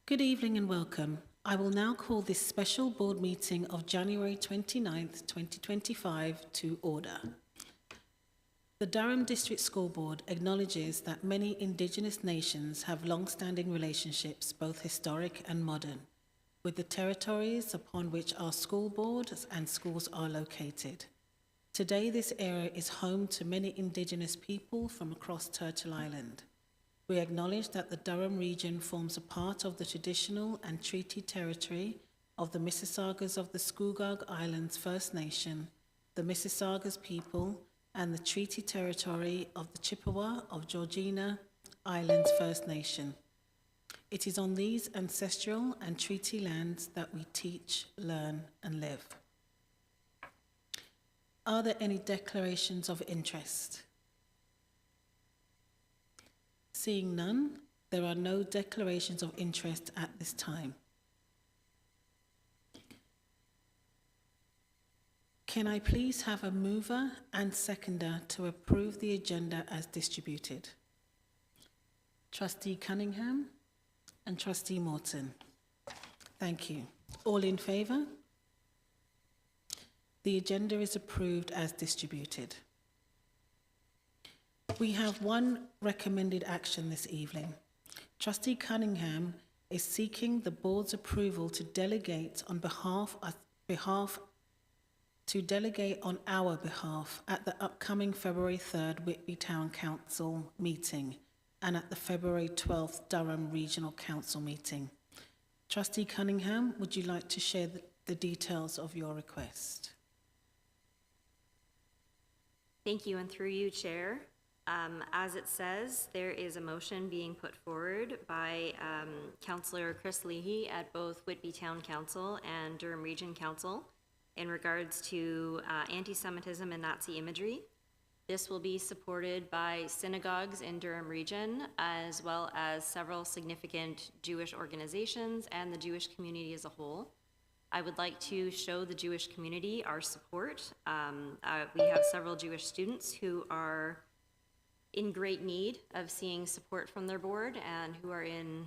Good evening and welcome. I will now call this special board meeting of January 29th, 2025 to order. The Durham District School Board acknowledges that many Indigenous nations have long-standing relationships, both historic and modern, with the territories upon which our school boards and schools are located. Today, this area is home to many Indigenous people from across Turtle Island. We acknowledge that the Durham region forms a part of the traditional and treaty territory of the Mississaugas of the Scugog Islands First Nation, the Mississaugas people, and the treaty territory of the Chippewa of Georgina Islands First Nation. It is on these ancestral and treaty lands that we teach, learn, and live. Are there any declarations of interest? Seeing none, there are no declarations of interest at this time. Can I please have a mover and seconder to approve the agenda as distributed? Trustee Cunningham and Trustee Morton. Thank you. All in favour? The agenda is approved as distributed. We have one recommended action this evening. Trustee Cunningham is seeking the board's approval to delegate on our behalf at the upcoming February 3rd Whitby Town Council meeting and at the February 12th Durham Regional Council meeting. Trustee Cunningham, would you like to share the details of your request? Thank you, and through you, Chair. As it says, there is a motion being put forward by Councillor Chris Leahy at both Whitby Town Council and Durham Region Council in regards to anti-Semitism and Nazi imagery. This will be supported by synagogues in Durham Region, as well as several significant Jewish organizations and the Jewish community as a whole. I would like to show the Jewish community our support. We have several Jewish students who are in great need of seeing support from their board and who are in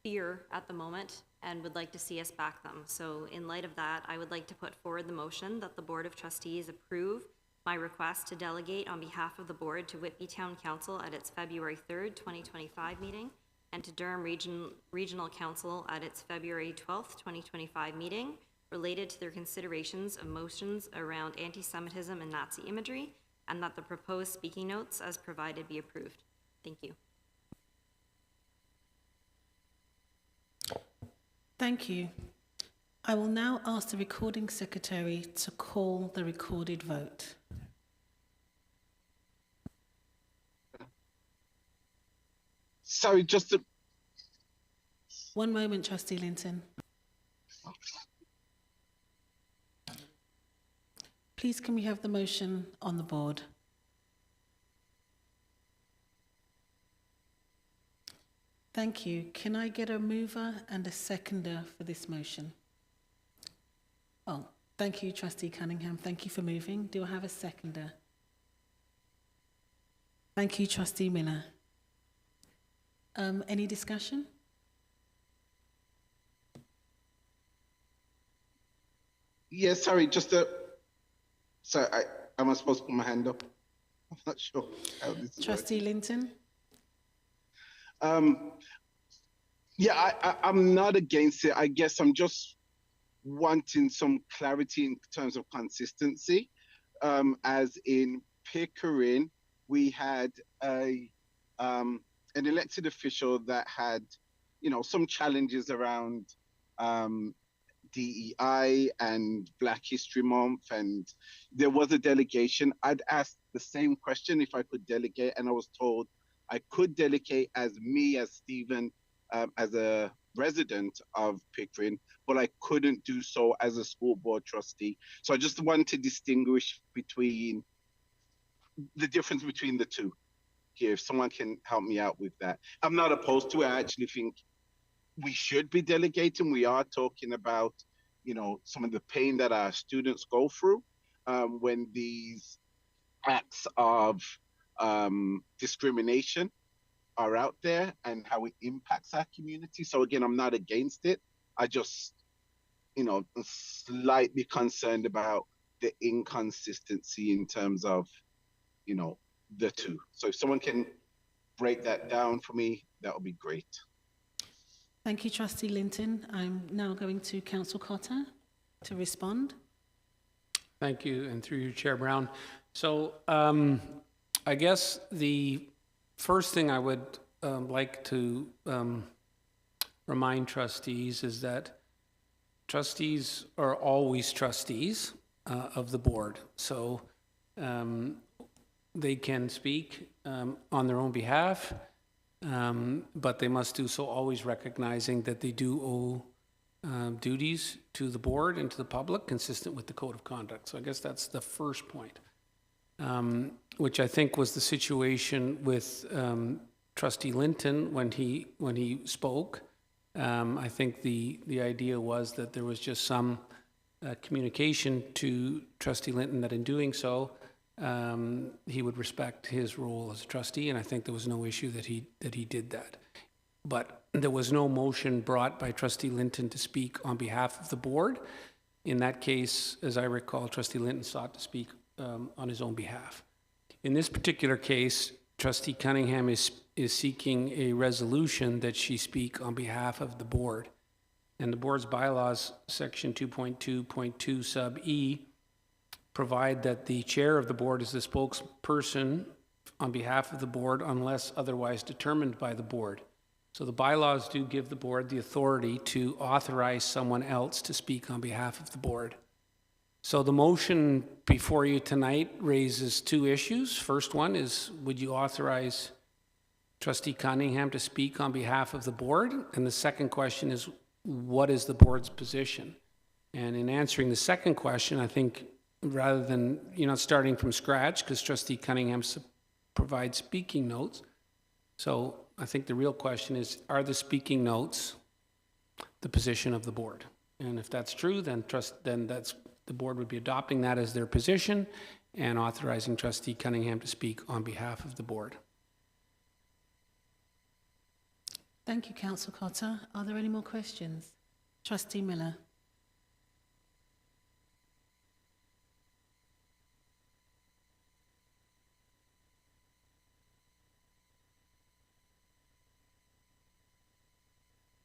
fear at the moment and would like to see us back them. So in light of that, I would like to put forward the motion that the Board of Trustees approve my request to delegate on behalf of the board to Whitby Town Council at its February 3rd, 2025 meeting and to Durham Regional Council at its February 12th, 2025 meeting related to their considerations of motions around anti-Semitism and Nazi imagery, and that the proposed speaking notes as provided be approved. Thank you. Thank you. I will now ask the recording secretary to call the recorded vote. Sorry, just to... One moment, Trustee Linton. Please, can we have the motion on the board? Thank you. Can I get a mover and a seconder for this motion? Oh, thank you, Trustee Cunningham. Thank you for moving. Do I have a seconder? Thank you, Trustee Miller. Any discussion? Yes, sorry, just to... So am I supposed to put my hand up? I'm not sure how this is Trustee working. Linton? Yeah, I'm not against it. I guess I'm just wanting some clarity in terms of consistency. As in Pickering, we had an elected official that had, some challenges around DEI and Black History Month, and there was a delegation. I'd asked the same question if I could delegate, and I was told I could delegate as Stephen, as a resident of Pickering, but I couldn't do so as a school board trustee. So I just want to distinguish between the difference between the two here, if someone can help me out with that. I'm not opposed to it. I actually think we should be delegating. We are talking about, some of the pain that our students go through when these acts of discrimination are out there and how it impacts our community. So again, I'm not against it. I just, slightly concerned about the inconsistency in terms of, the two. So if someone can break that down for me, that would be great. Thank you, Trustee Linton. I'm now going to Councillor Cotter to respond. Thank you, and through you, Chair Brown. So I guess the first thing I would like to remind trustees is that trustees are always trustees of the board. So they can speak on their own behalf, but they must do so always recognizing that they do owe duties to the board and to the public consistent with the code of conduct. So I guess that's the first point, which I think was the situation with Trustee Linton when he spoke. I think the idea was that there was just some communication to Trustee Linton that in doing so, he would respect his role as a trustee, and I think there was no issue that he did that. But there was no motion brought by Trustee Linton to speak on behalf of the board. In that case, as I recall, Trustee Linton sought to speak on his own behalf. In this particular case, Trustee Cunningham is seeking a resolution that she speak on behalf of the board. And the board's bylaws, section 2.2.2 sub E, provide that the chair of the board is the spokesperson on behalf of the board unless otherwise determined by the board. So the bylaws do give the board the authority to authorize someone else to speak on behalf of the board. So the motion before you tonight raises two issues. First one is, would you authorize Trustee Cunningham to speak on behalf of the board? And the second question is, what is the board's position? And in answering the second question, I think rather than, starting from scratch, because Trustee Cunningham provides speaking notes. So I think the real question is, are the speaking notes the position of the board? And if that's true, then the board would be adopting that as their position and authorizing Trustee Cunningham to speak on behalf of the board. Thank you, Councillor Cotter. Are there any more questions? Trustee Miller.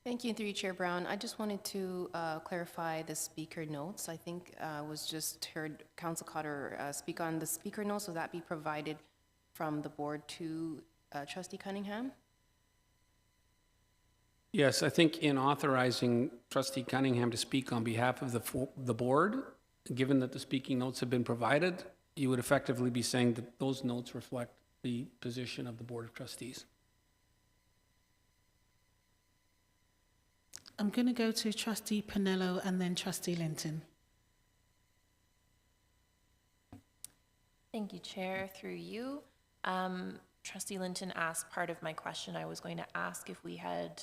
Thank you, through you, Chair Brown. I just wanted to clarify the speaker notes. I think was just heard Council Cotter speak on the speaker notes. Will that be provided from the board to Trustee Cunningham? Yes, I think in authorizing Trustee Cunningham to speak on behalf of the board, given that the speaking notes have been provided, you would effectively be saying that those notes reflect the position of the Board of Trustees. I'm going to go to Trustee Pinello and then Trustee Linton. Thank you, Chair. Through you. Trustee Linton asked part of my question. I was going to ask if we had,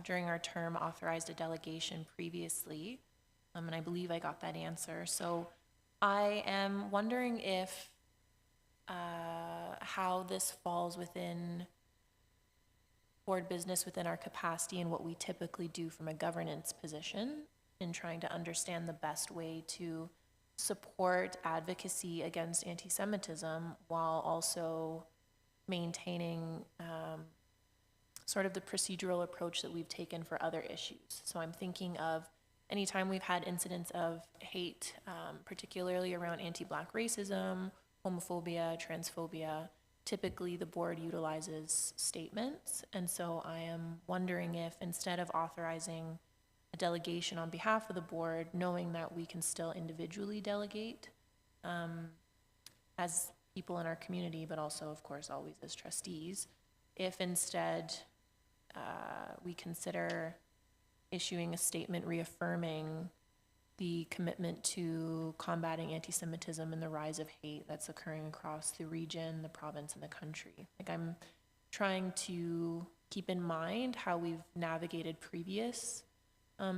during our term, authorized a delegation previously, and I believe I got that answer. So I am wondering if how this falls within board business within our capacity and what we typically do from a governance position in trying to understand the best way to support advocacy against anti-Semitism while also maintaining sort of the procedural approach that we've taken for other issues. So I'm thinking of anytime we've had incidents of hate, particularly around anti-Black racism, homophobia, transphobia, typically the board utilizes statements. And so I am wondering if instead of authorizing a delegation on behalf of the board, knowing that we can still individually delegate as people in our community, but also, of course, always as trustees, if instead we consider issuing a statement reaffirming the commitment to combating anti-Semitism and the rise of hate that's occurring across the region, the province, and the country. Like, I'm trying to keep in mind how we've navigated previous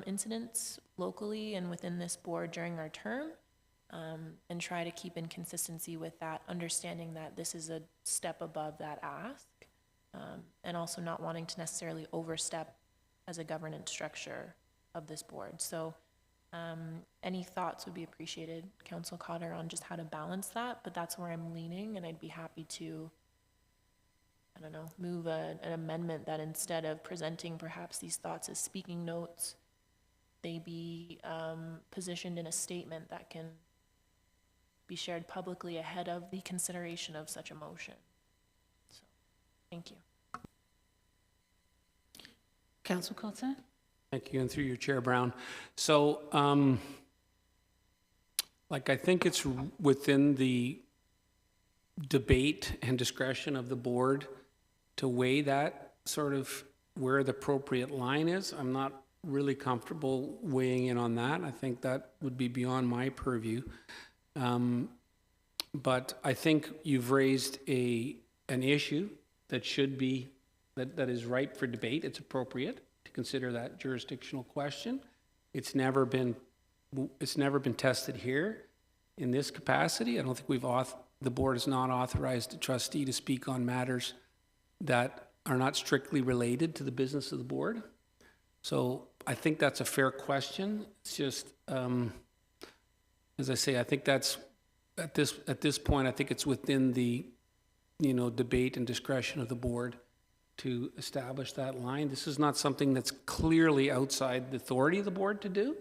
incidents locally and within this board during our term, and try to keep in consistency with that, understanding that this is a step above that ask. and also not wanting to necessarily overstep as a governance structure of this board. So any thoughts would be appreciated, Council Cotter, on just how to balance that, but that's where I'm leaning, and I'd be happy to, I don't know, move an amendment that instead of presenting perhaps these thoughts as speaking notes, they be positioned in a statement that can be shared publicly ahead of the consideration of such a motion. So, thank you. Council Cotter? Thank you, and through your chair, Brown. So, I think it's within the debate and discretion of the board to weigh that sort of where the appropriate line is. I'm not really comfortable weighing in on that. I think that would be beyond my purview. But I think you've raised an issue that should be, that is ripe for debate. It's appropriate to consider that jurisdictional question. It's never been tested here in this capacity. I don't think the board has not authorized a trustee to speak on matters that are not strictly related to the business of the board. So I think that's a fair question. It's just, as I say, I think that's, at this point, I think it's within the, debate and discretion of the board to establish that line. This is not something that's clearly outside the authority of the board to do,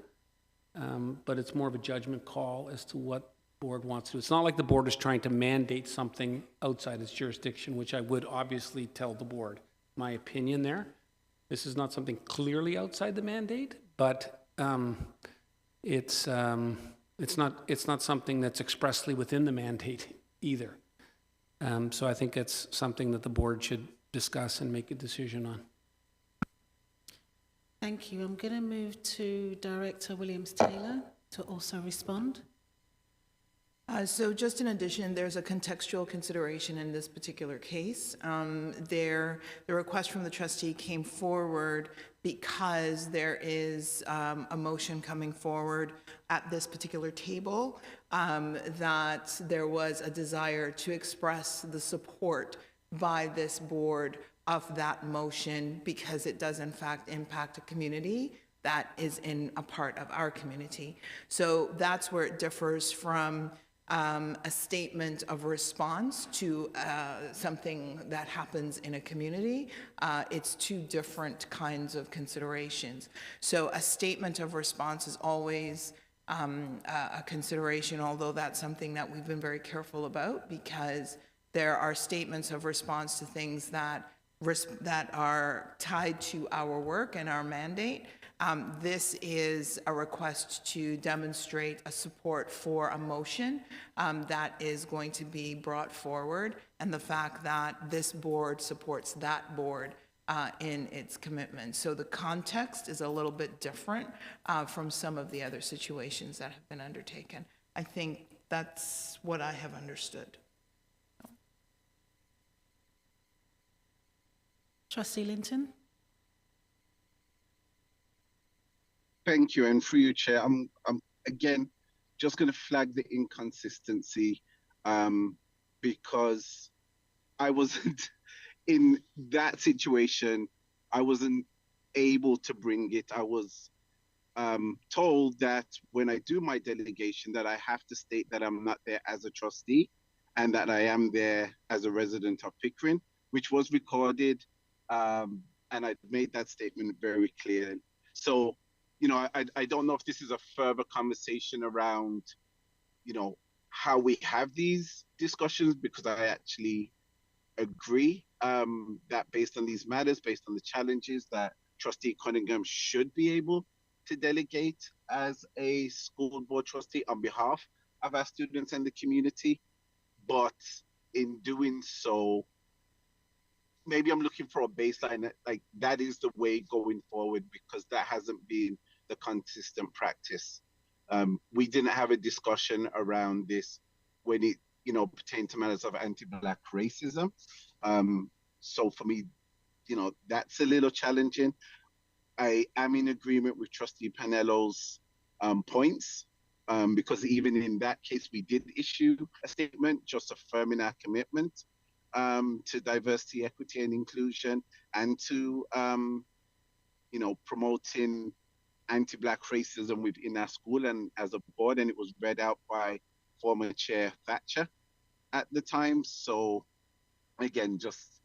but it's more of a judgment call as to what the board wants to do. It's not like the board is trying to mandate something outside its jurisdiction, which I would obviously tell the board my opinion there. This is not something clearly outside the mandate, but it's not something that's expressly within the mandate either. So I think it's something that the board should discuss and make a decision on. Thank you. I'm going to move to Director Williams-Taylor to also respond. So just in addition, there's a contextual consideration in this particular case. The request from the trustee came forward because there is a motion coming forward at this particular table that there was a desire to express the support by this board of that motion because it does in fact impact a community that is in a part of our community. So that's where it differs from a statement of response to something that happens in a community. It's two different kinds of considerations. So a statement of response is always a consideration, although that's something that we've been very careful about because there are statements of response to things that are tied to our work and our mandate. This is a request to demonstrate a support for a motion that is going to be brought forward, and the fact that this board supports that board in its commitment. So the context is a little bit different from some of the other situations that have been undertaken. I think that's what I have understood. Trustee Linton? Thank you, and through you, Chair, I'm again just going to flag the inconsistency because I wasn't in that situation. I wasn't able to bring it. I was told that when I do my delegation that I have to state that I'm not there as a trustee and that I am there as a resident of Pickering, which was recorded, and I made that statement very clear. So, I don't know if this is a further conversation around, how we have these discussions, because I actually agree that based on these matters, based on the challenges, that Trustee Cunningham should be able to delegate as a school board trustee on behalf of our students and the community. But in doing so, maybe I'm looking for a baseline, like that is the way going forward, because that hasn't been the consistent practice. We didn't have a discussion around this when it, pertained to matters of anti-Black racism. So for me, that's a little challenging. I am in agreement with Trustee Panello's points, because even in that case, we did issue a statement just affirming our commitment. to diversity, equity, and inclusion, and to promoting anti-Black racism within our school and as a board, and it was read out by former Chair Thatcher at the time. So again, just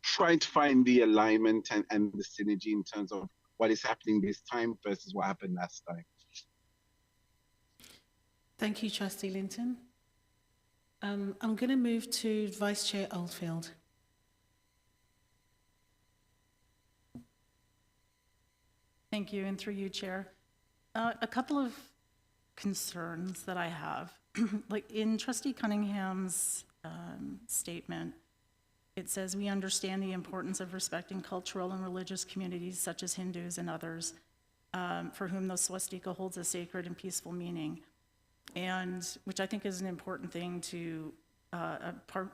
trying to find the alignment and the synergy in terms of what is happening this time versus what happened last time. Thank you, Trustee Linton. I'm going to move to Vice Chair Oldfield. Thank you, and through you, Chair. A couple of concerns that I have. Like in Trustee Cunningham's statement, it says, "We understand the importance of respecting cultural and religious communities such as Hindus and others for whom the swastika holds a sacred and peaceful meaning," and which I think is an important thing to,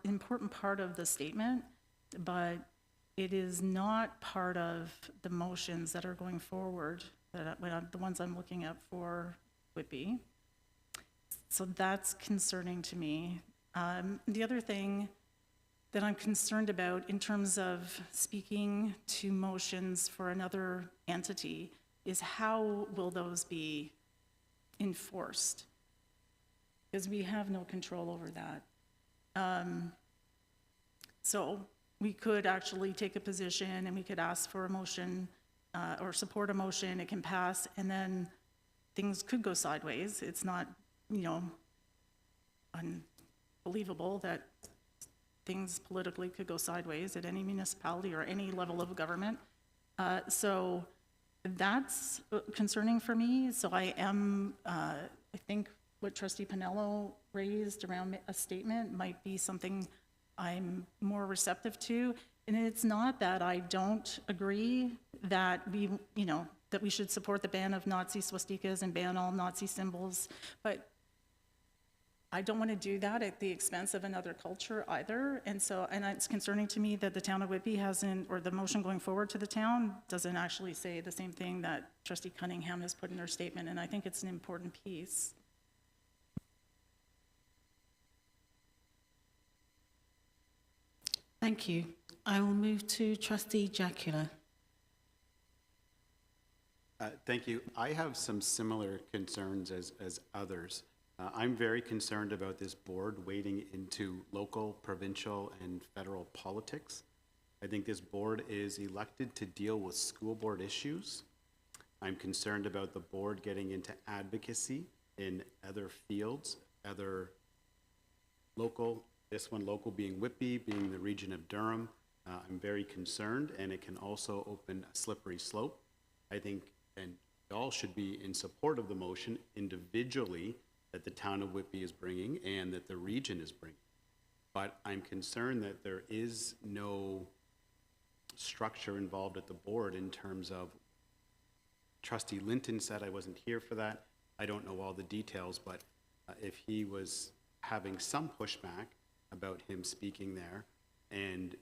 important part of the statement, but it is not part of the motions that are going forward, the ones I'm looking at for Whitby. So that's concerning to me. The other thing that I'm concerned about in terms of speaking to motions for another entity is how will those be enforced? Because we have no control over that. So we could actually take a position and we could ask for a motion or support a motion, it can pass, and then things could go sideways. It's not, unbelievable that things politically could go sideways at any municipality or any level of government. So that's concerning for me. So I am, I think what Trustee Pinello raised around a statement might be something I'm more receptive to. And it's not that I don't agree that that we should support the ban of Nazi swastikas and ban all Nazi symbols, but I don't want to do that at the expense of another culture either. And it's concerning to me that the town of Whitby hasn't, or the motion going forward to the town doesn't actually say the same thing that Trustee Cunningham has put in her statement, and I think it's an important piece. Thank you. I will move to Trustee Jacula. Thank you. I have some similar concerns as others. I'm very concerned about this board wading into local, provincial, and federal politics. I think this board is elected to deal with school board issues. I'm concerned about the board getting into advocacy in other fields, other local, this one local being Whitby, being the region of Durham. I'm very concerned, and it can also open a slippery slope. I think, and all should be in support of the motion individually that the town of Whitby is bringing and that the region is bringing. But I'm concerned that there is no structure involved at the board in terms of, Trustee Linton said, I wasn't here for that, I don't know all the details, but if he was having some pushback about him speaking there and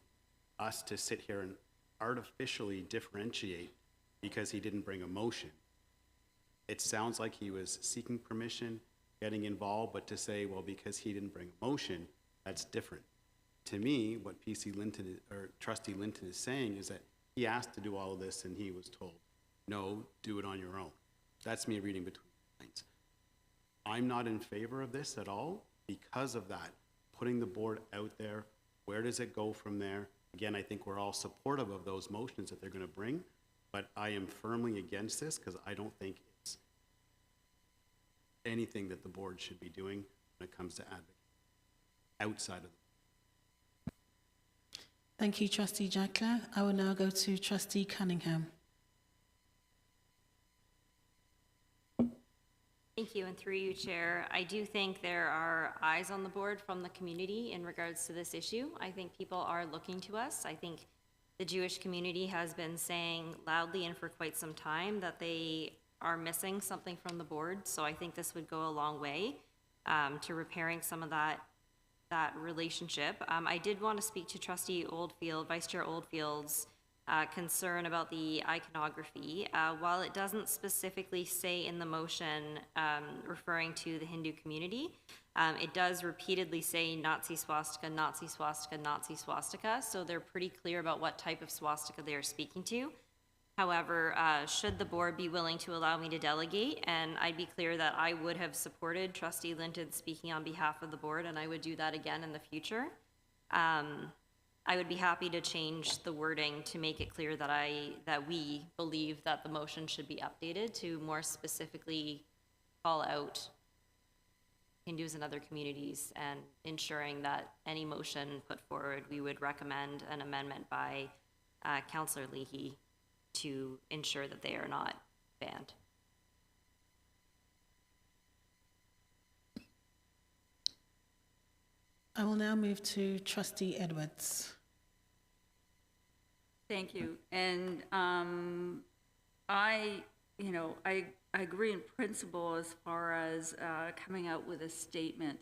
us to sit here and artificially differentiate because he didn't bring a motion, it sounds like he was seeking permission, getting involved, but to say, well, because he didn't bring a motion, that's different. To me, what PC Linton, or Trustee Linton is saying is that he asked to do all of this and he was told, no, do it on your own. That's me reading between the lines. I'm not in favor of this at all because of that. Putting the board out there, where does it go from there? Again, I think we're all supportive of those motions that they're going to bring, but I am firmly against this because I don't think it's anything that the board should be doing when it comes to advocacy outside of. Thank you, Trustee Jacla. I will now go to Trustee Cunningham. Thank you, and through you, Chair. I do think there are eyes on the board from the community in regards to this issue. I think people are looking to us. I think the Jewish community has been saying loudly and for quite some time that they are missing something from the board. So I think this would go a long way to repairing some of that relationship. I did want to speak to Trustee Oldfield, Vice Chair Oldfield's concern about the iconography. While it doesn't specifically say in the motion referring to the Hindu community, It does repeatedly say Nazi swastika, Nazi swastika, Nazi swastika, so they're pretty clear about what type of swastika they are speaking to. However, should the board be willing to allow me to delegate, and I'd be clear that I would have supported Trustee Linton speaking on behalf of the board, and I would do that again in the future. I would be happy to change the wording to make it clear that we believe that the motion should be updated to more specifically call out Hindus and other communities, and ensuring that any motion put forward, we would recommend an amendment by Councillor Leahy to ensure that they are not banned. I will now move to Trustee Edwards. Thank you. And I agree in principle as far as coming out with a statement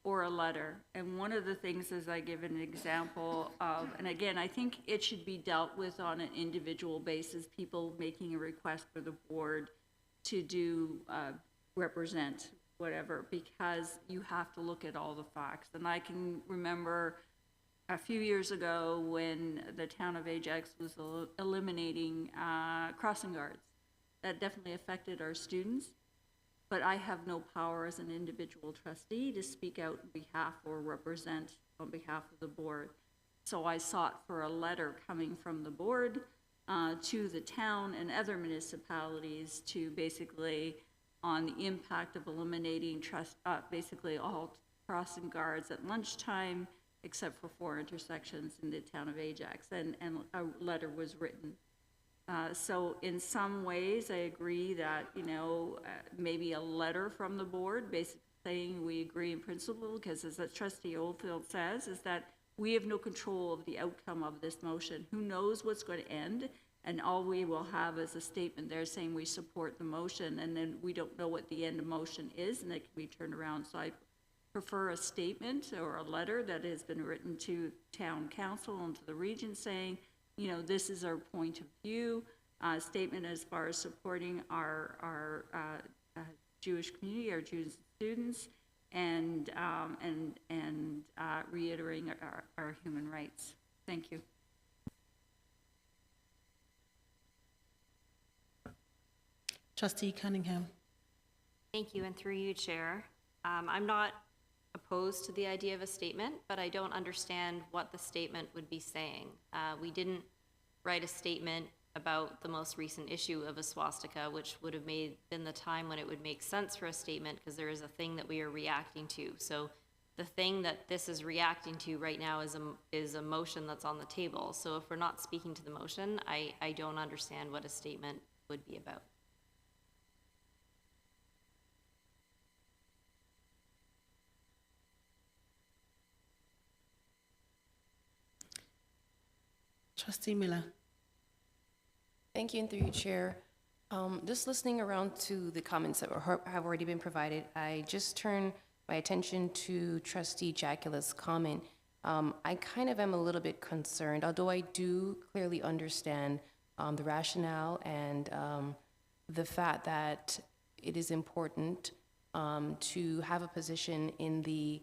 or a letter. And one of the things is I give an example of, and again, I think it should be dealt with on an individual basis, people making a request for the board to do, represent whatever, because you have to look at all the facts. And I can remember a few years ago when the town of Ajax was eliminating crossing guards. That definitely affected our students, but I have no power as an individual trustee to speak out on behalf or represent on behalf of the board. So I sought for a letter coming from the board to the town and other municipalities to basically on the impact of eliminating basically all crossing guards at lunchtime, except for 4 intersections in the town of Ajax, and a letter was written. So in some ways, I agree that, maybe a letter from the board, basically saying we agree in principle, because as Trustee Oldfield says, is that we have no control of the outcome of this motion. Who knows what's going to end? And all we will have is a statement there saying we support the motion, and then we don't know what the end of motion is, and it can be turned around. So I prefer a statement or a letter that has been written to town council and to the region saying, this is our point of view, statement as far as supporting our Jewish community, our Jewish students, and reiterating our human rights. Thank you. Trustee Cunningham. Thank you, and through you, Chair. I'm not opposed to the idea of a statement, but I don't understand what the statement would be saying. We didn't write a statement about the most recent issue of a swastika, which would have been the time when it would make sense for a statement, because there is a thing that we are reacting to. So the thing that this is reacting to right now is a motion that's on the table. So if we're not speaking to the motion, I don't understand what a statement would be about. Trustee Miller. Thank you, and through you, Chair. Just listening around to the comments that have already been provided, I just turn my attention to Trustee Jacula's comment. I kind of am a little bit concerned, although I do clearly understand the rationale and the fact that it is important to have a position in the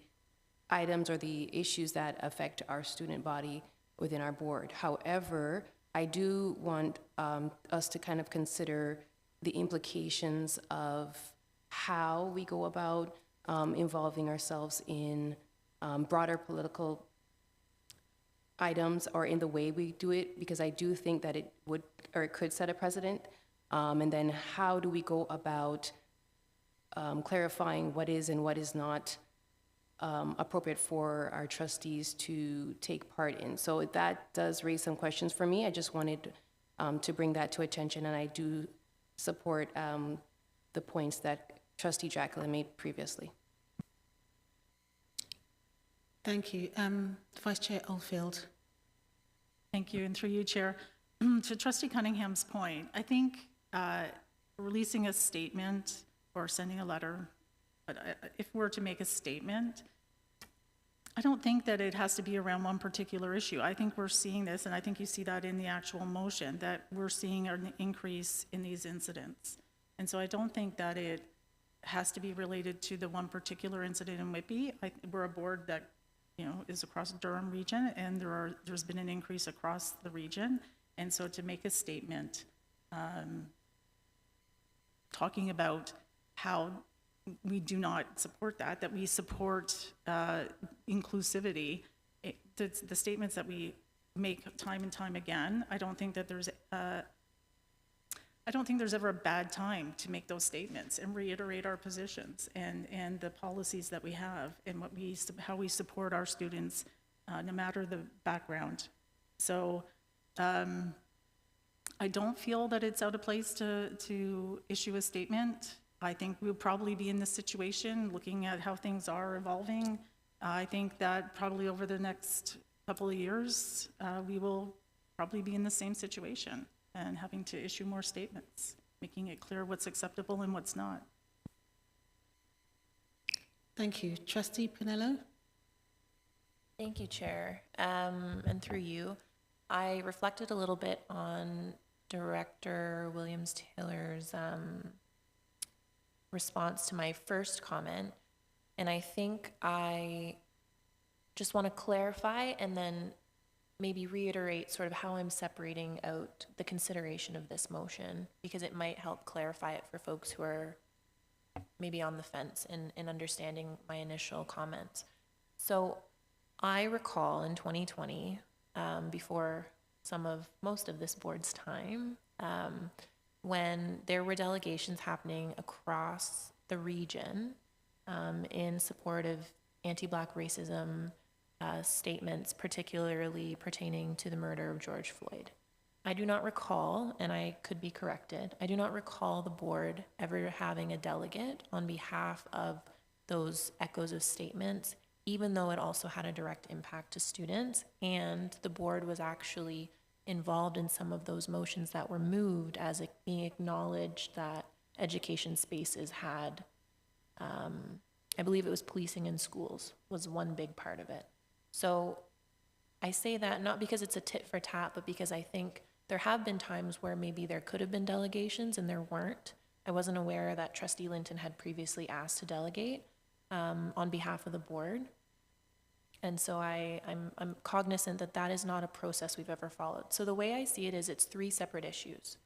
items or the issues that affect our student body within our board. However, I do want us to kind of consider the implications of how we go about involving ourselves in broader political items or in the way we do it, because I do think that it would or it could set a precedent. And then how do we go about clarifying what is and what is not appropriate for our trustees to take part in. So that does raise some questions for me. I just wanted to bring that to attention, and I do support the points that Trustee Jacula made previously. Thank you. Vice Chair Oldfield. Thank you, and through you, Chair. To Trustee Cunningham's point, I think releasing a statement or sending a letter, but if we're to make a statement, I don't think that it has to be around one particular issue. I think we're seeing this, and I think you see that in the actual motion, that we're seeing an increase in these incidents. And so I don't think that it has to be related to the one particular incident in Whitby. We're a board that, is across Durham region, and there's been an increase across the region. And so to make a statement talking about how we do not support that we support inclusivity, the statements that we make time and time again, I don't think there's ever a bad time to make those statements and reiterate our positions and the policies that we have and how we support our students, no matter the background. So I don't feel that it's out of place to issue a statement. I think we'll probably be in this situation, looking at how things are evolving. I think that probably over the next couple of years, we will probably be in the same situation and having to issue more statements, making it clear what's acceptable and what's not. Thank you. Trustee Pinello? Thank you, Chair. And through you, I reflected a little bit on Director Williams-Taylor's response to my first comment, and I think I just want to clarify and then maybe reiterate sort of how I'm separating out the consideration of this motion, because it might help clarify it for folks who are maybe on the fence in understanding my initial comments. So I recall in 2020, before most of this board's time, when there were delegations happening across the region in support of anti-Black racism statements, particularly pertaining to the murder of George Floyd. I do not recall, and I could be corrected, I do not recall the board ever having a delegate on behalf of those echoes of statements, even though it also had a direct impact to students, and the board was actually involved in some of those motions that were moved as it being acknowledged that education spaces had, I believe it was policing in schools was one big part of it. So I say that not because it's a tit for tat, but because I think there have been times where maybe there could have been delegations and there weren't. I wasn't aware that Trustee Linton had previously asked to delegate on behalf of the board. And so I'm cognizant that that is not a process we've ever followed. So the way I see it is it's three separate issues.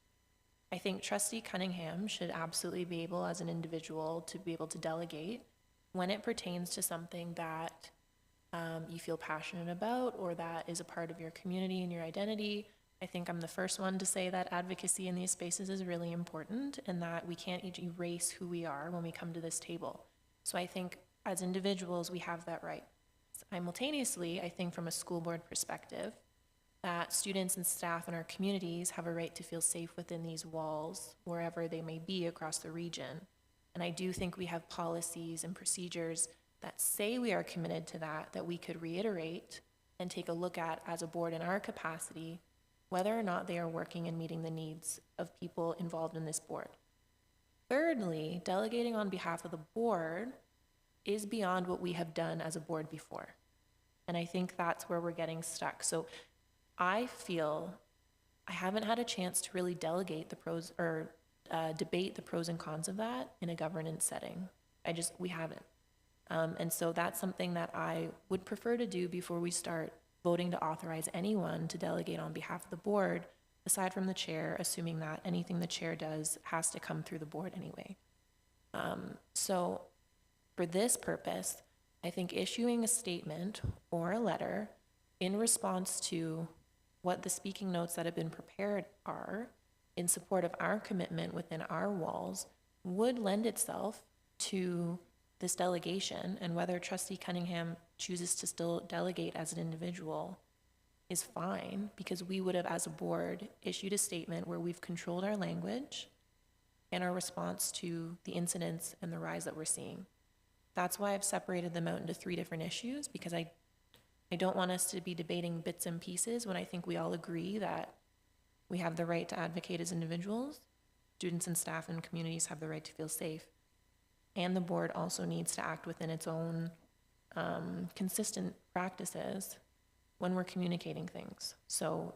I think Trustee Cunningham should absolutely be able, as an individual, to be able to delegate when it pertains to something that you feel passionate about or that is a part of your community and your identity. I think I'm the first one to say that advocacy in these spaces is really important and that we can't erase who we are when we come to this table. So I think as individuals, we have that right. Simultaneously, I think from a school board perspective, that students and staff in our communities have a right to feel safe within these walls, wherever they may be across the region. And I do think we have policies and procedures that say we are committed to that we could reiterate and take a look at as a board in our capacity, whether or not they are working and meeting the needs of people involved in this board. Thirdly, delegating on behalf of the board is beyond what we have done as a board before. And I think that's where we're getting stuck. So I feel I haven't had a chance to really delegate the pros or debate the pros and cons of that in a governance setting. We haven't. And so that's something that I would prefer to do before we start voting to authorize anyone to delegate on behalf of the board, aside from the chair, assuming that anything the chair does has to come through the board anyway. So for this purpose, I think issuing a statement or a letter in response to what the speaking notes that have been prepared are in support of our commitment within our walls would lend itself to this delegation, and whether Trustee Cunningham chooses to still delegate as an individual is fine, because we would have, as a board, issued a statement where we've controlled our language and our response to the incidents and the rise that we're seeing. That's why I've separated them out into three different issues, because I don't want us to be debating bits and pieces when I think we all agree that we have the right to advocate as individuals. Students and staff and communities have the right to feel safe. And the board also needs to act within its own consistent practices when we're communicating things. So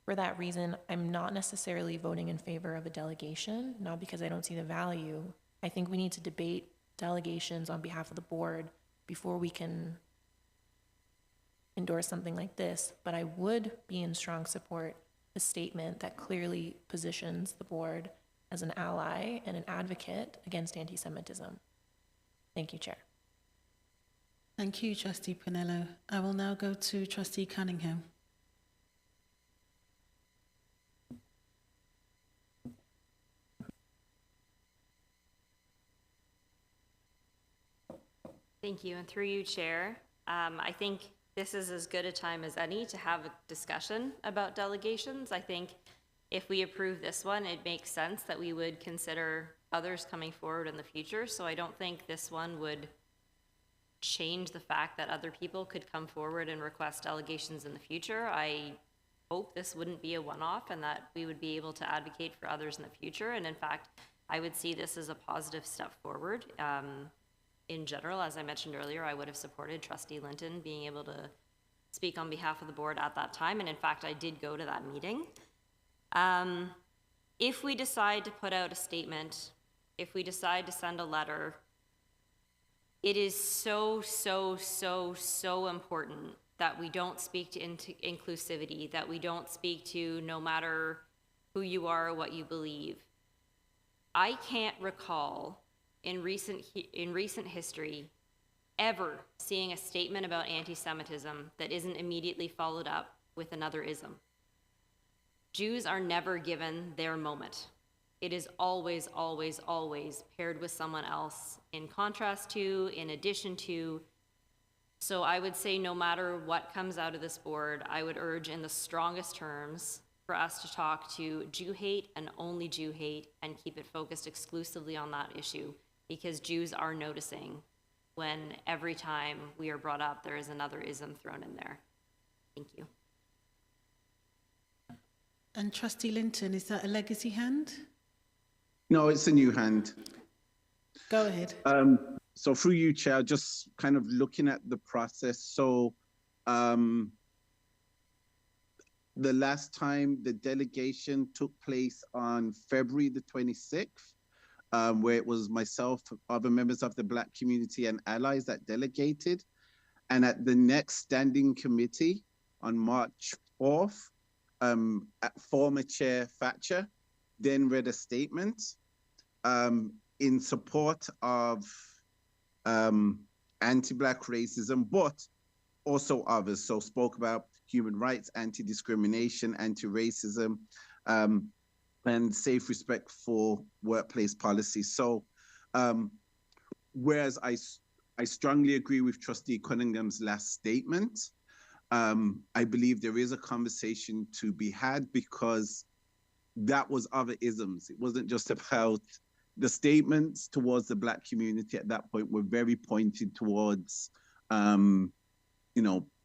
for that reason, I'm not necessarily voting in favor of a delegation, not because I don't see the value. I think we need to debate delegations on behalf of the board before we can endorse something like this, but I would be in strong support a statement that clearly positions the board as an ally and an advocate against anti-Semitism. Thank you, Chair. Thank you, Trustee Pinello. I will now go to Trustee Cunningham. Thank you, and through you, Chair, I think this is as good a time as any to have a discussion about delegations. I think if we approve this one, it makes sense that we would consider others coming forward in the future. So I don't think this one would change the fact that other people could come forward and request delegations in the future. I hope this wouldn't be a one-off and that we would be able to advocate for others in the future. And in fact, I would see this as a positive step forward. In general, as I mentioned earlier, I would have supported Trustee Linton being able to speak on behalf of the board at that time. And in fact, I did go to that meeting. If we decide to put out a statement, if we decide to send a letter, it is so important that we don't speak to inclusivity, that we don't speak to no matter who you are or what you believe. I can't recall in recent history ever seeing a statement about anti-Semitism that isn't immediately followed up with another ism. Jews are never given their moment. It is always, always, always paired with someone else, in contrast to, in addition to. So I would say no matter what comes out of this board, I would urge in the strongest terms for us to talk to Jew hate and only Jew hate and keep it focused exclusively on that issue, because Jews are noticing when every time we are brought up, there is another ism thrown in there. Thank you. And Trustee Linton, is that a legacy hand? No, it's a new hand. Go ahead. So through you, Chair, just kind of looking at the process. So the last time the delegation took place on February the 26th, where it was myself, other members of the Black community and allies that delegated. And at the next standing committee on March 4th, former Chair Thatcher then read a statement in support of anti-Black racism, but also others. So spoke about human rights, anti-discrimination, anti-racism, and safe, respectful workplace policies. So whereas I strongly agree with Trustee Cunningham's last statement, I believe there is a conversation to be had, because that was other isms. It wasn't just about the statements towards the Black community at that point were very pointed towards,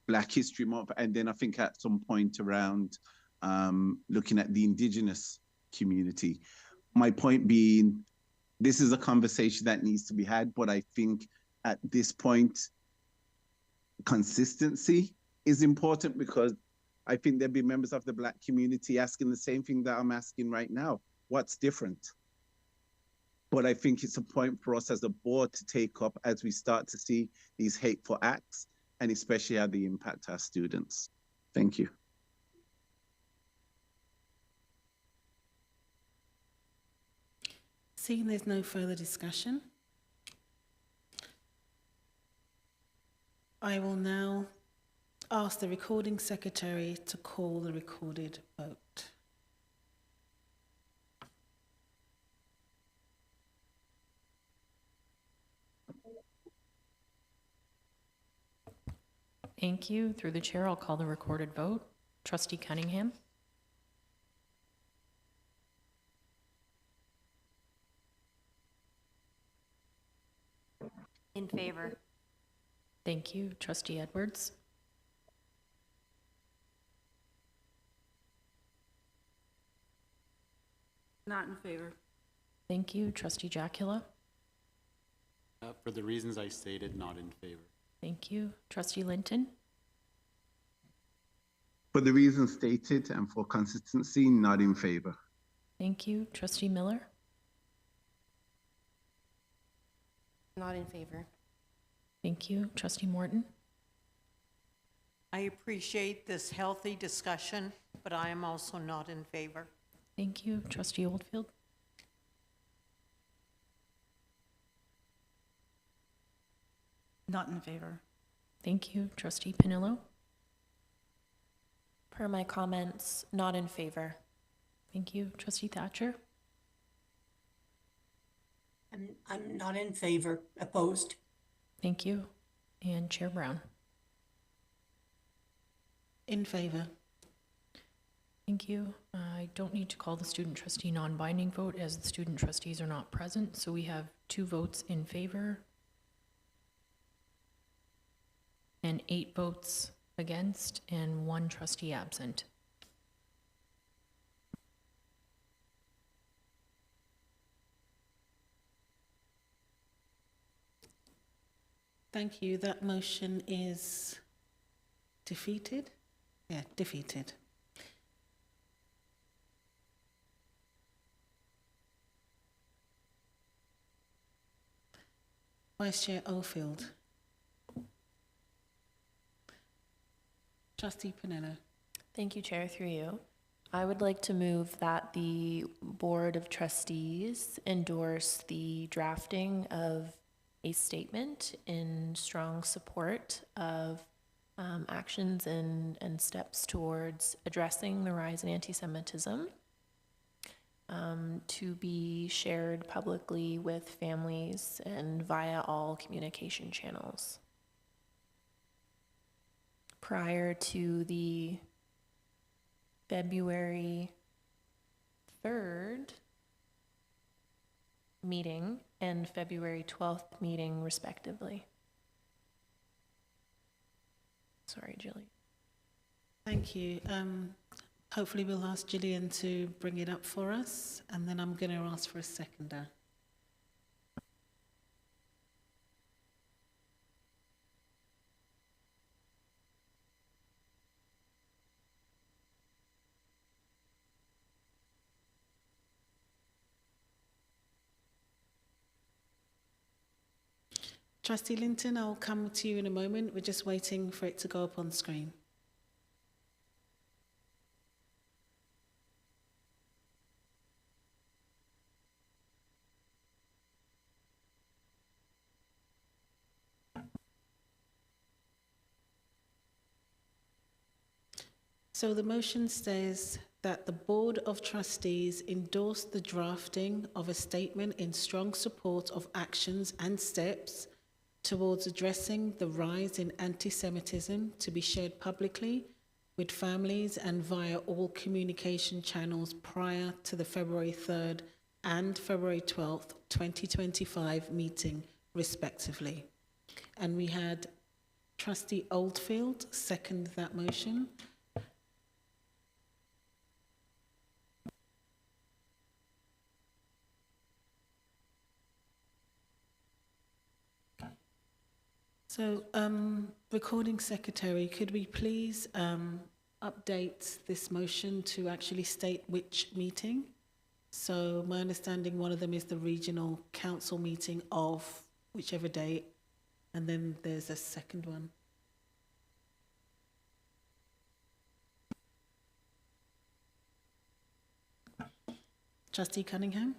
Black History Month. And then I think at some point around looking at the Indigenous community. My point being, this is a conversation that needs to be had, but I think at this point, consistency is important, because I think there'll be members of the Black community asking the same thing that I'm asking right now. What's different? But I think it's a point for us as a board to take up as we start to see these hateful acts, and especially how they impact our students. Thank you. Seeing there's no further discussion, I will now ask the recording secretary to call the recorded vote. Thank you. Through the chair, I'll call the recorded vote. Trustee Cunningham? In favor. Thank you. Trustee Edwards? Not in favor. Thank you. Trustee Jackula? For the reasons I stated, not in favor. Thank you. Trustee Linton? For the reasons stated and for consistency, not in favor. Thank you. Trustee Miller? Not in favor. Thank you. Trustee Morton? I appreciate this healthy discussion, but I am also not in favor. Thank you. Trustee Oldfield? Not in favor. Thank you. Trustee Panillo? Per my comments, not in favor. Thank you. Trustee Thatcher? I'm not in favor, opposed. Thank you. And Chair Brown? In favor. Thank you. I don't need to call the student trustee non-binding vote as the student trustees are not present, so we have 2 votes in favor and 8 votes against and 1 trustee absent. Thank you. That motion is defeated. Yeah, defeated. Vice Chair Oldfield. Trustee Panetta. Thank you, Chair, through you. I would like to move that the Board of Trustees endorse the drafting of a statement in strong support of actions and steps towards addressing the rise in anti-Semitism, to be shared publicly with families and via all communication channels. Prior to the February 3rd meeting and February 12th meeting respectively. Sorry, Julie. Thank you. Hopefully we'll ask Gillian to bring it up for us, and then I'm going to ask for a seconder. Trustee Linton, I'll come to you in a moment. We're just waiting for it to go up on screen. So the motion says that the Board of Trustees endorse the drafting of a statement in strong support of actions and steps towards addressing the rise in anti-Semitism to be shared publicly with families and via all communication channels prior to the February 3rd and February 12th, 2025 meeting, respectively. And we had Trustee Oldfield second that motion. So, recording secretary, could we please update this motion to actually state which meeting? So my understanding, one of them is the regional council meeting of whichever date, and then there's a second one. Trustee Cunningham?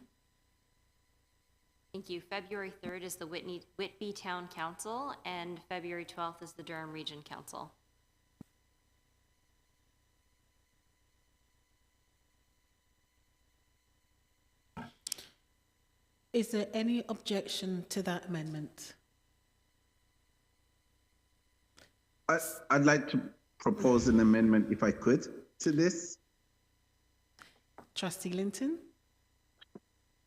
Thank you. February 3rd is the Whitby Town Council, and February 12th is the Durham Region Council. Is there any objection to that amendment? I'd like to propose an amendment, if I could, to this. Trustee Linton?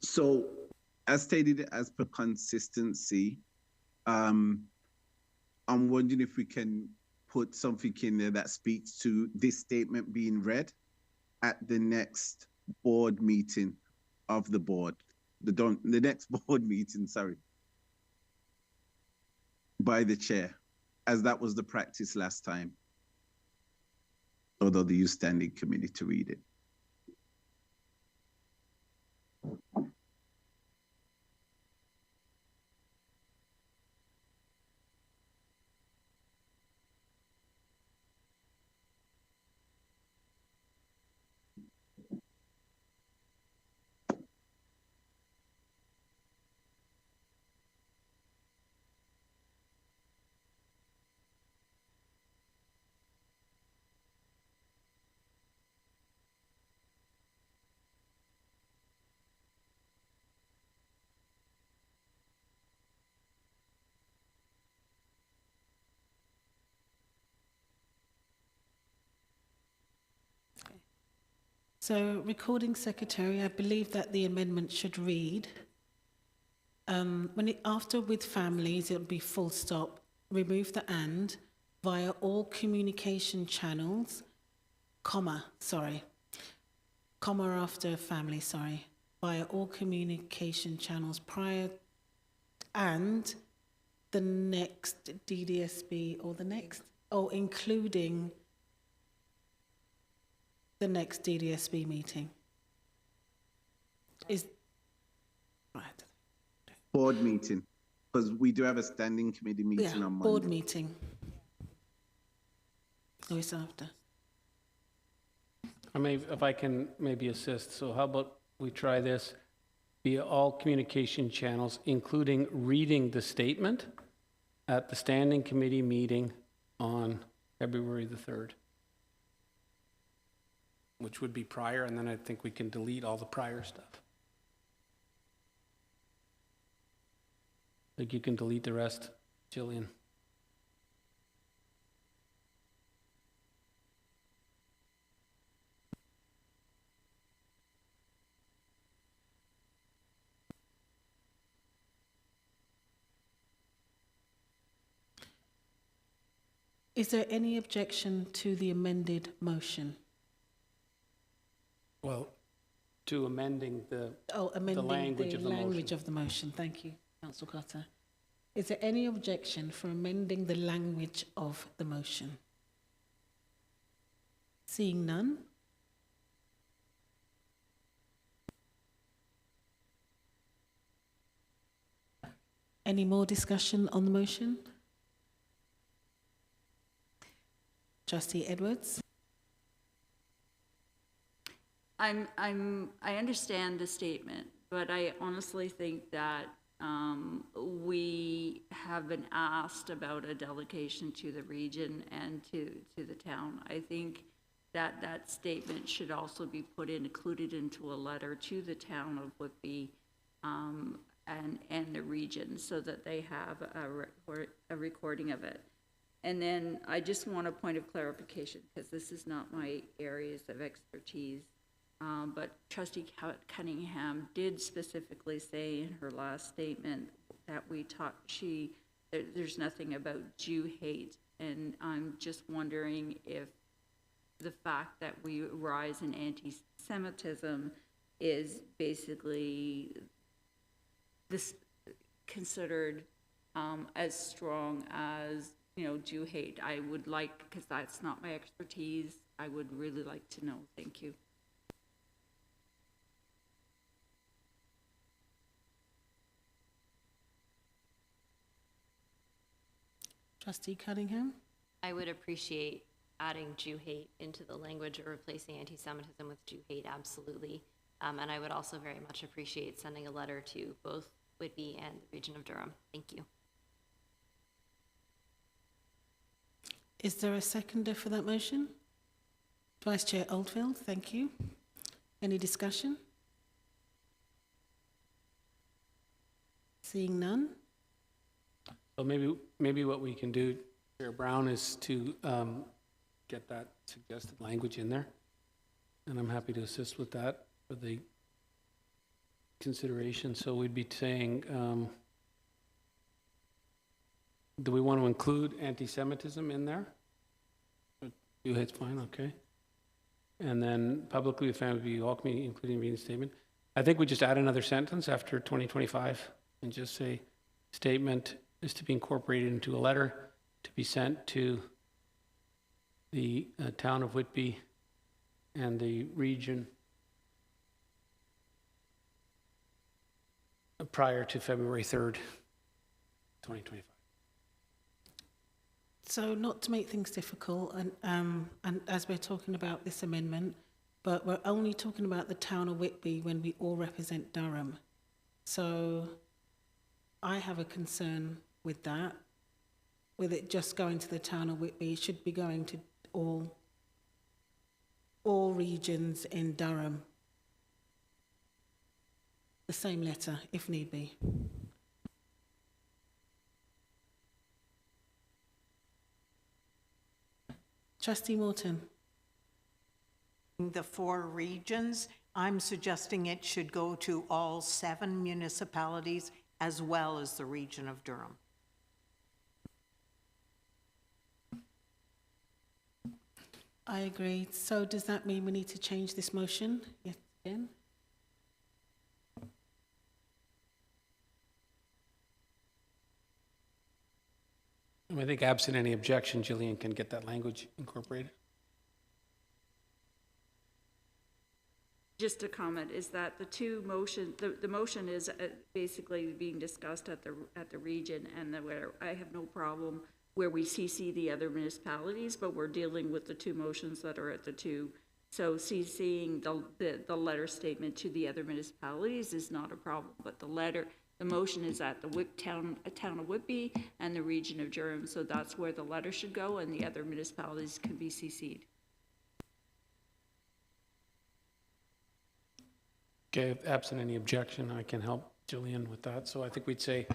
So, as stated, as per consistency, I'm wondering if we can put something in there that speaks to this statement being read at the next board meeting of the board, the next board meeting, sorry, by the chair, as that was the practice last time, although the youth standing committee to read it. So, recording secretary, I believe that the amendment should read, after with families, it would be full stop, remove the and, via all communication channels, comma after family, via all communication channels prior, and the next DDSB including the next DDSB meeting. Right. Board meeting, because we do have a standing committee meeting on Monday. Board meeting. Oh, it's after. If I can maybe assist, so how about we try this via all communication channels, including reading the statement at the standing committee meeting on February the 3rd, which would be prior, and then I think we can delete all the prior stuff. I think you can delete the rest, Jillian. Is there any objection to the amended motion? Well, to amending Amending language of the motion. language of the motion. Thank you, Councillor Cotter. Is there any objection for amending the language of the motion? Seeing none. Any more discussion on the motion? Trustee Edwards? I understand the statement, but I honestly think that we have been asked about a delegation to the region and to the town. I think that that statement should also be included into a letter to the town of Whitby and the region, so that they have a recording of it. And then I just want a point of clarification, because this is not my areas of expertise. But Trustee Cunningham did specifically say in her last statement that there's nothing about Jew hate. And I'm just wondering if the fact that we rise in anti-Semitism is basically this considered as strong as, Jew hate. I would like, because that's not my expertise, I would really like to know. Thank you. Trustee Cunningham? I would appreciate adding Jew hate into the language or replacing anti-Semitism with Jew hate, absolutely. And I would also very much appreciate sending a letter to both Whitby and the region of Durham. Thank you. Is there a seconder for that motion? Vice Chair Oldfield, thank you. Any discussion? Seeing none? So maybe what we can do, Chair Brown, is to get that suggested language in there. And I'm happy to assist with that for the consideration. So we'd be saying, do we want to include anti-Semitism in there? Jew hate's fine, okay. And then publicly with family be all community, including reading statement. I think we just add another sentence after 2025 and just say, statement is to be incorporated into a letter to be sent to the town of Whitby and the region prior to February 3rd, 2025. So not to make things difficult, and as we're talking about this amendment, but we're only talking about the town of Whitby when we all represent Durham. So I have a concern with that, with it just going to the town of Whitby. It should be going to all regions in Durham. The same letter, if need be. Trustee Morton. the 4 regions. I'm suggesting it should go to all 7 municipalities as well as the region of Durham. I agree. So does that mean we need to change this motion yet again? I think absent any objection, Jillian can get that language incorporated. Just a comment is that the two motion, the motion is basically being discussed at the region, and where I have no problem where we CC the other municipalities, but we're dealing with the two motions that are at the two. So CCing the letter statement to the other municipalities is not a problem, but the motion is at the town of Whitby and the region of Durham, so that's where the letter should go, and the other municipalities can be CC'd. Okay, absent any objection, I can help Jillian with that. So I think we'd say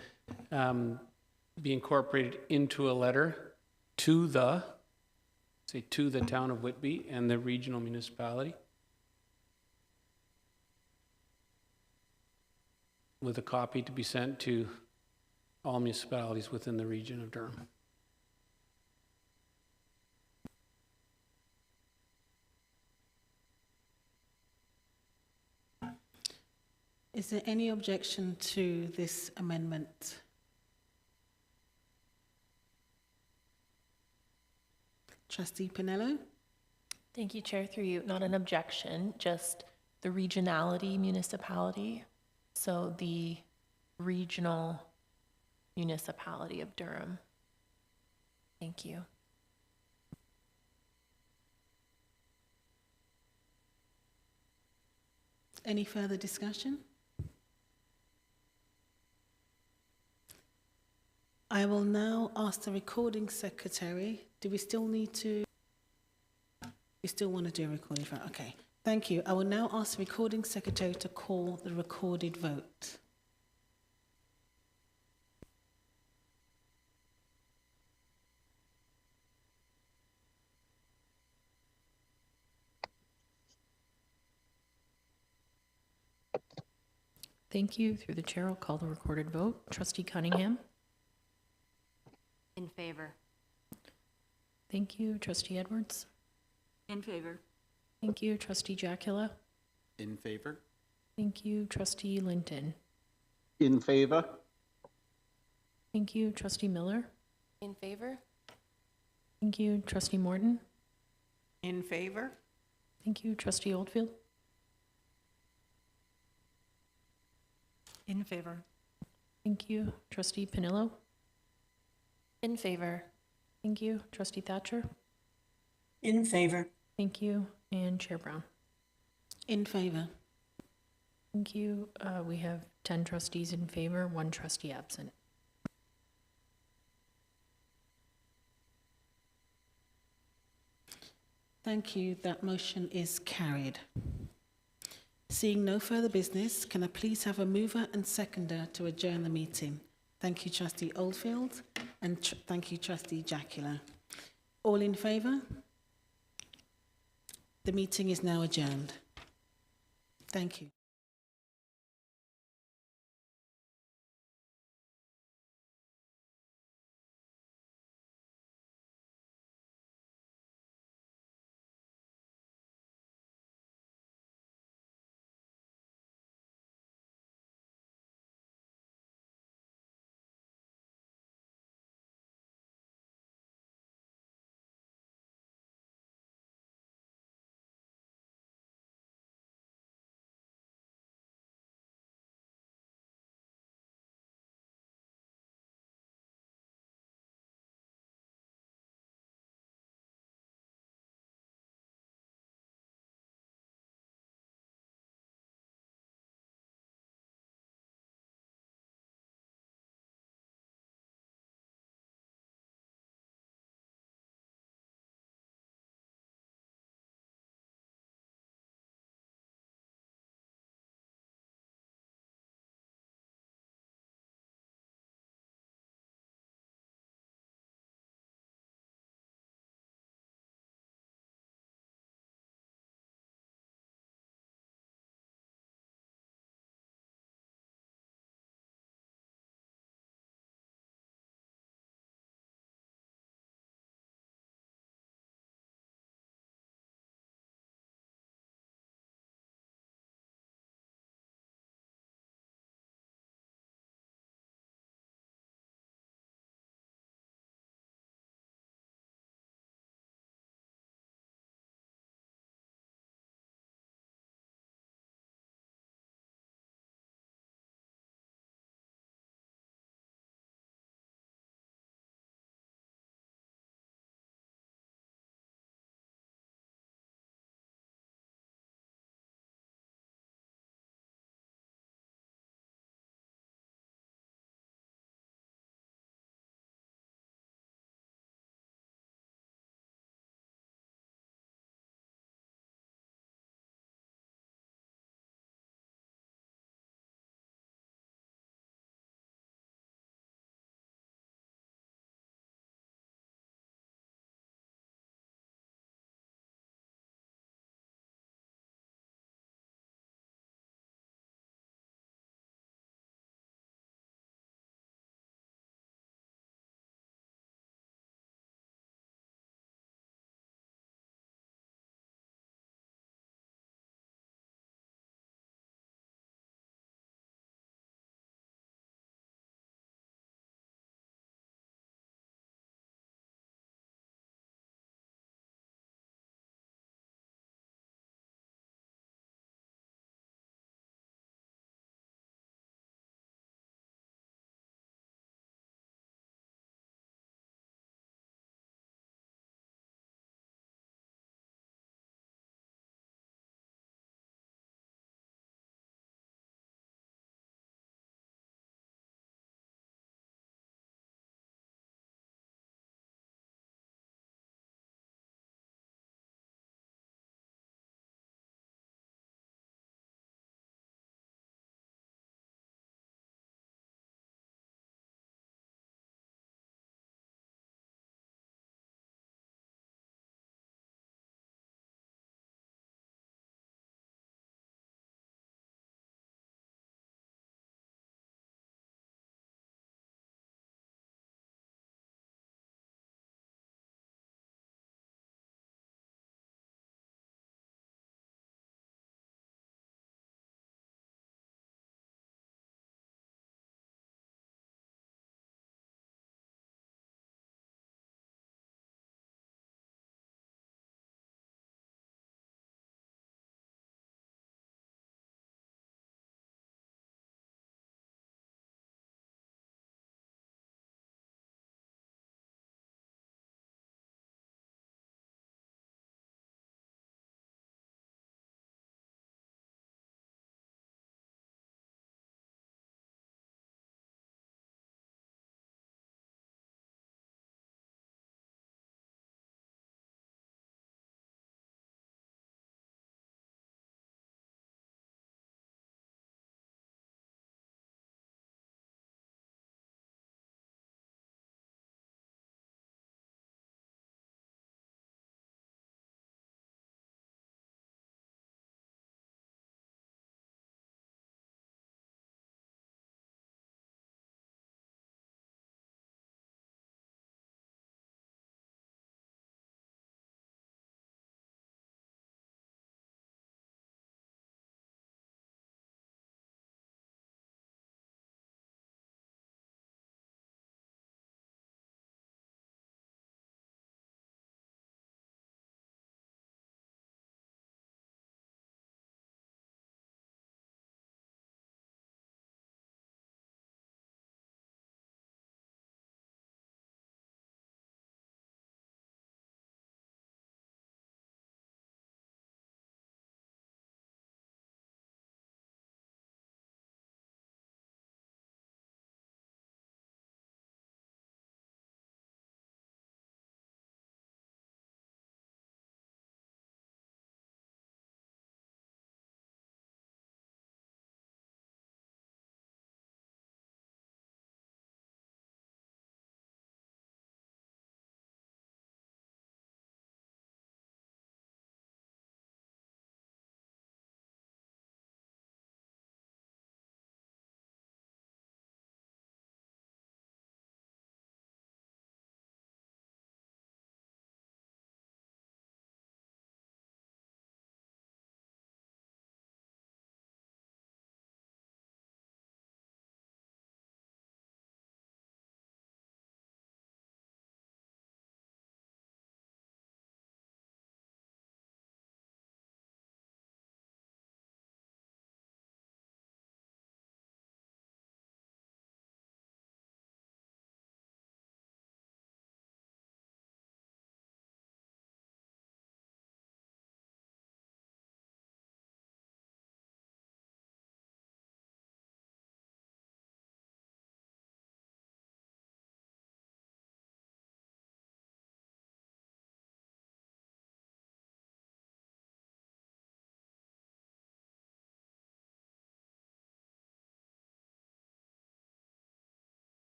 be incorporated into a letter to the town of Whitby and the regional municipality, with a copy to be sent to all municipalities within the region of Durham. Is there any objection to this amendment? Trustee Pinello? Thank you, Chair, through you. Not an objection, just the regionality municipality. So the regional municipality of Durham. Thank you. Any further discussion? I will now ask the recording secretary, do we still need to? We still want to do a recording vote? Okay, thank you. I will now ask the recording secretary to call the recorded vote. Thank you. Through the chair, I'll call the recorded vote. Trustee Cunningham. In favor. Thank you. Trustee Edwards. In favor. Thank you. Trustee Jackula. In favor? Thank you. Trustee Linton. In favor? Thank you. Trustee Miller. In favor? Thank you. Trustee Morton. In favor? Thank you. Trustee Oldfield. In favor. Thank you. Trustee Panillo. In favor. Thank you. Trustee Thatcher. In favor. Thank you. And Chair Brown. In favor. Thank you. We have 10 trustees in favor, 1 trustee absent. Thank you. That motion is carried. Seeing no further business, can I please have a mover and seconder to adjourn the meeting? Thank you, Trustee Oldfield, and thank you, Trustee Jackula. All in favour? The meeting is now adjourned. Thank you.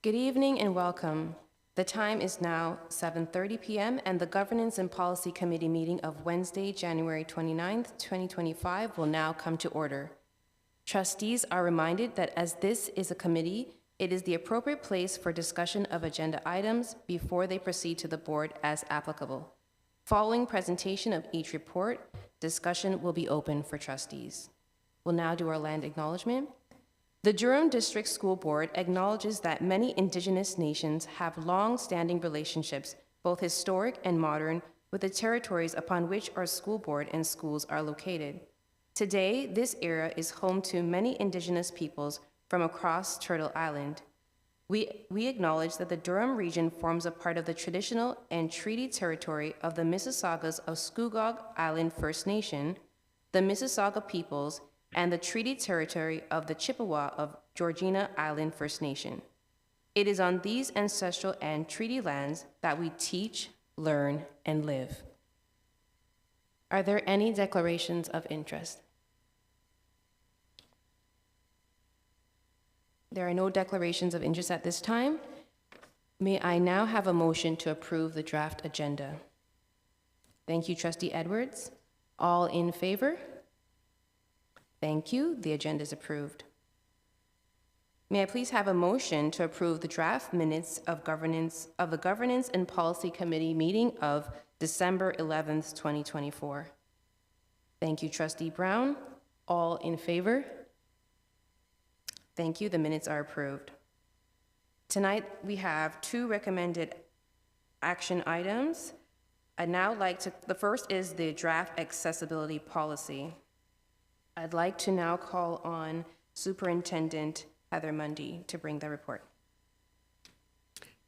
Good evening and welcome. The time is now 7:30 p.m. and the Governance and Policy Committee meeting of Wednesday, January 29th, 2025 will now come to order. Trustees are reminded that as this is a committee, it is the appropriate place for discussion of agenda items before they proceed to the board as applicable. Following presentation of each report, discussion will be open for trustees. We'll now do our land acknowledgement. The Durham District School Board acknowledges that many Indigenous nations have long-standing relationships, both historic and modern, with the territories upon which our school board and schools are located. Today, this area is home to many Indigenous peoples from across Turtle Island. We acknowledge that the Durham region forms a part of the traditional and treaty territory of the Mississaugas of Scugog Island First Nation, the Mississauga peoples, and the treaty territory of the Chippewa of Georgina Island First Nation. It is on these ancestral and treaty lands that we teach, learn, and live. Are there any declarations of interest? There are no declarations of interest at this time. May I now have a motion to approve the draft agenda? Thank you, Trustee Edwards. All in favor? Thank you. The agenda is approved. May I please have a motion to approve the draft minutes of the Governance and Policy Committee meeting of December 11th, 2024? Thank you, Trustee Brown. All in favor? Thank you. The minutes are approved. Tonight, we have two recommended action items. The first is the draft accessibility policy. I'd like to now call on Superintendent Heather Mundy to bring the report.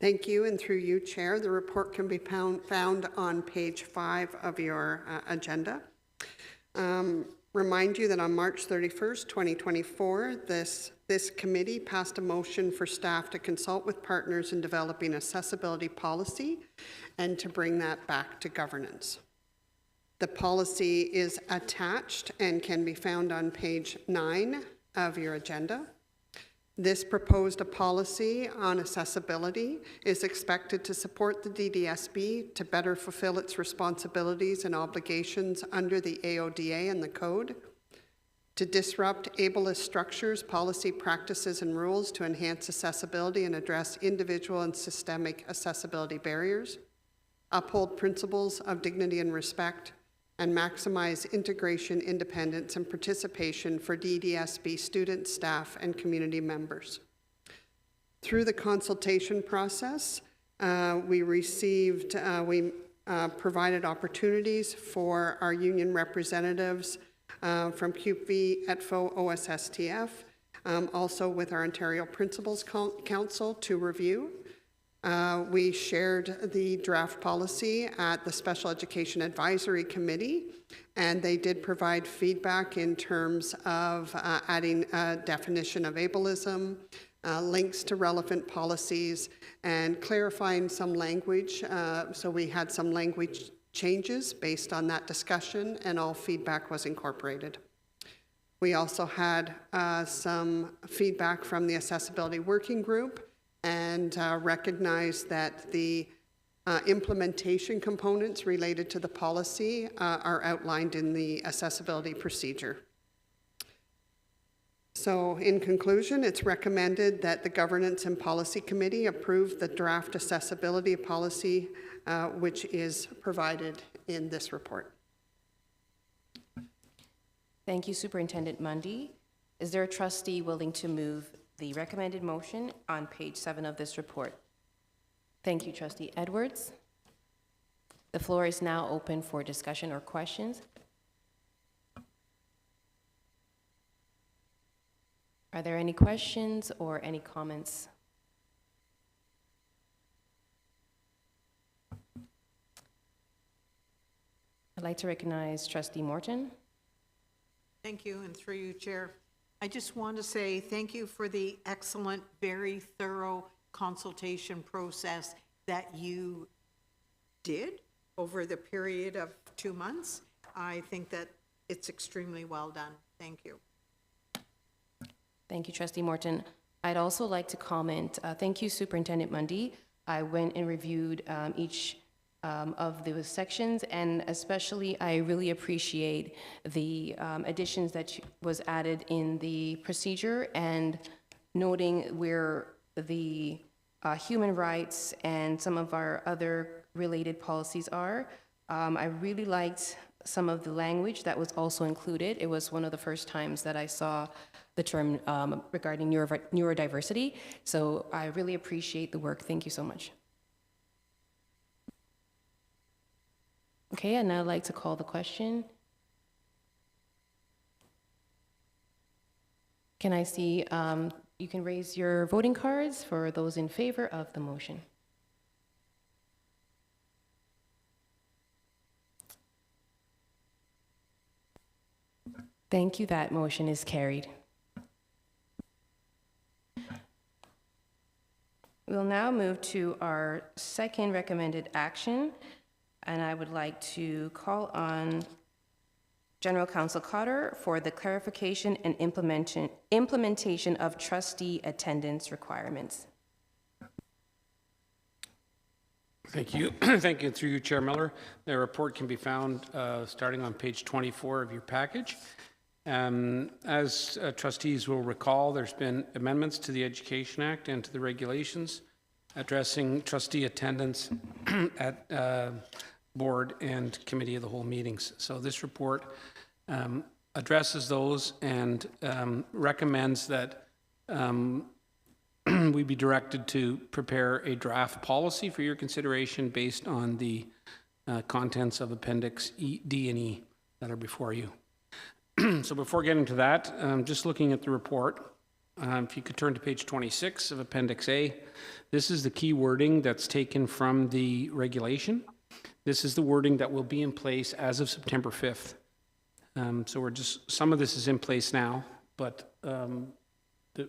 Thank you, and through you, Chair, the report can be found on page 5 of your agenda. Remind you that on March 31st, 2024, this committee passed a motion for staff to consult with partners in developing accessibility policy and to bring that back to governance. The policy is attached and can be found on page 9 of your agenda. This proposed policy on accessibility is expected to support the DDSB to better fulfill its responsibilities and obligations under the AODA and the Code, to disrupt ableist structures, policy practices, and rules to enhance accessibility and address individual and systemic accessibility barriers, uphold principles of dignity and respect, and maximize integration, independence, and participation for DDSB students, staff, and community members. Through the consultation process, we provided opportunities for our union representatives from CUPE, ETFO, OSSTF, also with our Ontario Principals Council to review. We shared the draft policy at the Special Education Advisory Committee, and they did provide feedback in terms of adding a definition of ableism, links to relevant policies, and clarifying some language. So we had some language changes based on that discussion, and all feedback was incorporated. We also had some feedback from the Accessibility Working Group, and recognize that the implementation components related to the policy are outlined in the accessibility procedure. So in conclusion, it's recommended that the Governance and Policy Committee approve the draft accessibility policy, which is provided in this report. Thank you, Superintendent Mundy. Is there a trustee willing to move the recommended motion on page 7 of this report? Thank you, Trustee Edwards. The floor is now open for discussion or questions. Are there any questions or any comments? I'd like to recognize Trustee Morton. Thank you, and through you, Chair. I just want to say thank you for the excellent, very thorough consultation process that you did over the period of 2 months. I think that it's extremely well done. Thank you. Thank you, Trustee Morton. I'd also like to comment, thank you Superintendent Mundy. I went and reviewed each of those sections, and especially I really appreciate the additions that was added in the procedure and noting where the human rights and some of our other related policies are. I really liked some of the language that was also included. It was one of the first times that I saw the term regarding neurodiversity. So I really appreciate the work. Thank you so much. Okay, and now I'd like to call the question. Can I see, you can raise your voting cards for those in favor of the motion. Thank you, that motion is carried. We'll now move to our second recommended action, and I would like to call on General Counsel Cotter for the clarification and implementation of trustee attendance requirements. Thank you. Thank you. Through you, Chair Miller. The report can be found starting on page 24 of your package. As trustees will recall, there's been amendments to the Education Act and to the regulations addressing trustee attendance at board and committee of the whole meetings. So this report addresses those and recommends that we be directed to prepare a draft policy for your consideration based on the contents of Appendix D and E that are before you. So before getting to that, just looking at the report, if you could turn to page 26 of Appendix A, this is the key wording that's taken from the regulation. This is the wording that will be in place as of September 5th. So we're just, some of this is in place now, but the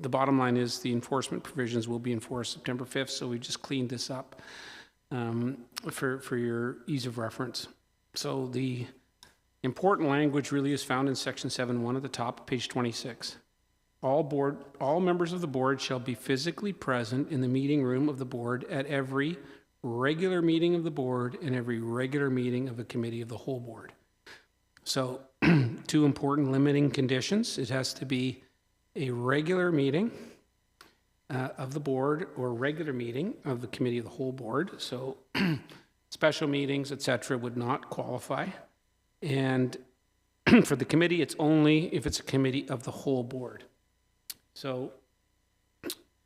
bottom line is the enforcement provisions will be enforced September 5th, so we just cleaned this up for your ease of reference. So the important language really is found in section 7.1 at the top of page 26. All members of the board shall be physically present in the meeting room of the board at every regular meeting of the board and every regular meeting of the committee of the whole board. So two important limiting conditions. It has to be a regular meeting of the board or regular meeting of the committee of the whole board. So special meetings, etc., would not qualify. And for the committee, it's only if it's a committee of the whole board. So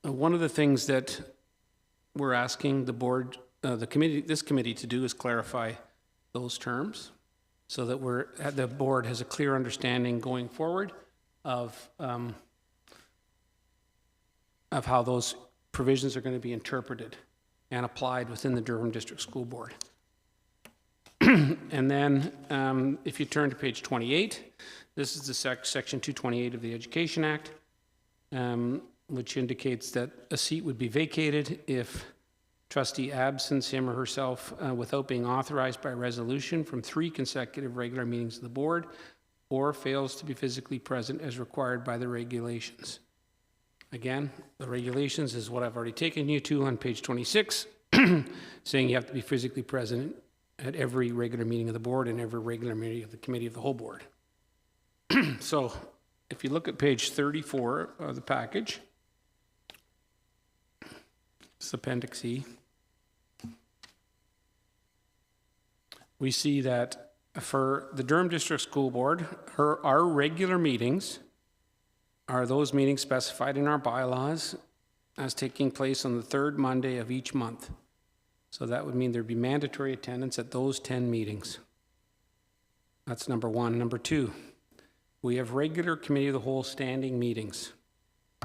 one of the things that we're asking the board, this committee to do is clarify those terms so that the board has a clear understanding going forward of how those provisions are going to be interpreted and applied within the Durham District School Board. And then if you turn to page 28, this is the section 228 of the Education Act, which indicates that a seat would be vacated if trustee absents him or herself without being authorized by resolution from 3 consecutive regular meetings of the board or fails to be physically present as required by the regulations. Again, the regulations is what I've already taken you to on page 26, saying you have to be physically present at every regular meeting of the board and every regular meeting of the committee of the whole board. So if you look at page 34 of the package, it's Appendix E, we see that for the Durham District School Board, our regular meetings are those meetings specified in our bylaws as taking place on the 3rd Monday of each month. So that would mean there'd be mandatory attendance at those 10 meetings. That's number one. Number two, we have regular committee of the whole standing meetings.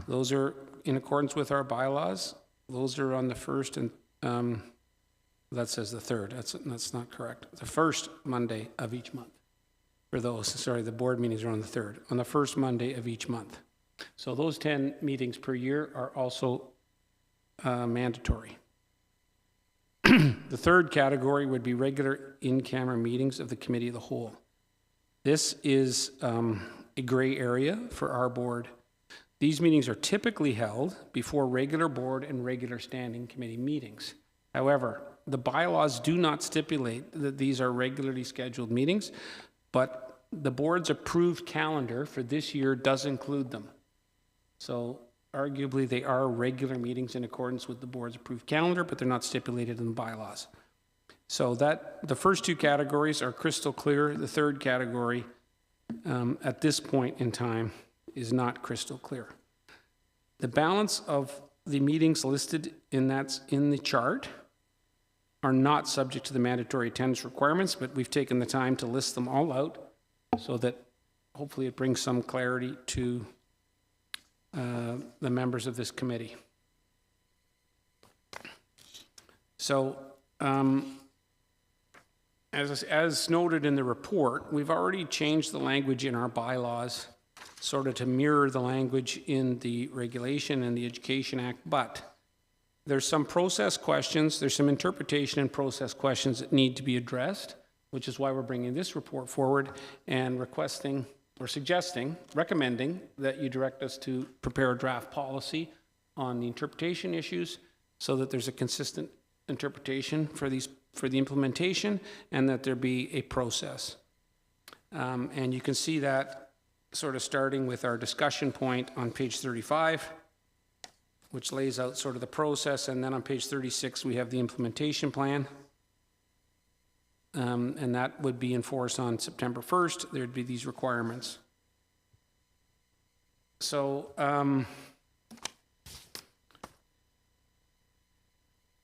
Those are in accordance with our bylaws. Those are on the 1st and, that says the 3rd. That's not correct. The 1st Monday of each month. For those, sorry, the board meetings are on the 3rd. On the 1st Monday of each month. So those 10 meetings per year are also mandatory. The third category would be regular in-camera meetings of the committee of the whole. This is a gray area for our board. These meetings are typically held before regular board and regular standing committee meetings. However, the bylaws do not stipulate that these are regularly scheduled meetings, but the board's approved calendar for this year does include them. So arguably, they are regular meetings in accordance with the board's approved calendar, but they're not stipulated in the bylaws. So the first two categories are crystal clear. The third category, at this point in time, is not crystal clear. The balance of the meetings listed in the chart are not subject to the mandatory attendance requirements, but we've taken the time to list them all out so that hopefully it brings some clarity to the members of this committee. So, as noted in the report, we've already changed the language in our bylaws sort of to mirror the language in the regulation and the Education Act, but there's some process questions, there's some interpretation and process questions that need to be addressed, which is why we're bringing this report forward and requesting or suggesting, recommending that you direct us to prepare a draft policy on the interpretation issues so that there's a consistent interpretation for the implementation and that there be a process. And you can see that sort of starting with our discussion point on page 35, which lays out sort of the process, and then on page 36 we have the implementation plan. And that would be in force on September 1st. There'd be these requirements. So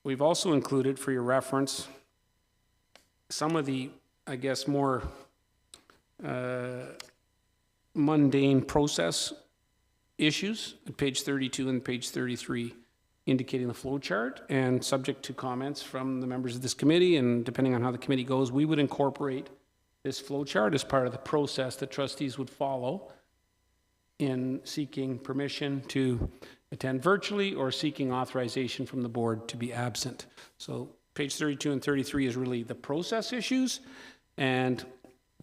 we've also included, for your reference, some of the, I guess, more mundane process issues at page 32 and page 33, indicating the flow chart, and subject to comments from the members of this committee, and depending on how the committee goes, we would incorporate this flow chart as part of the process that trustees would follow in seeking permission to attend virtually or seeking authorization from the board to be absent. So page 32 and 33 is really the process issues, and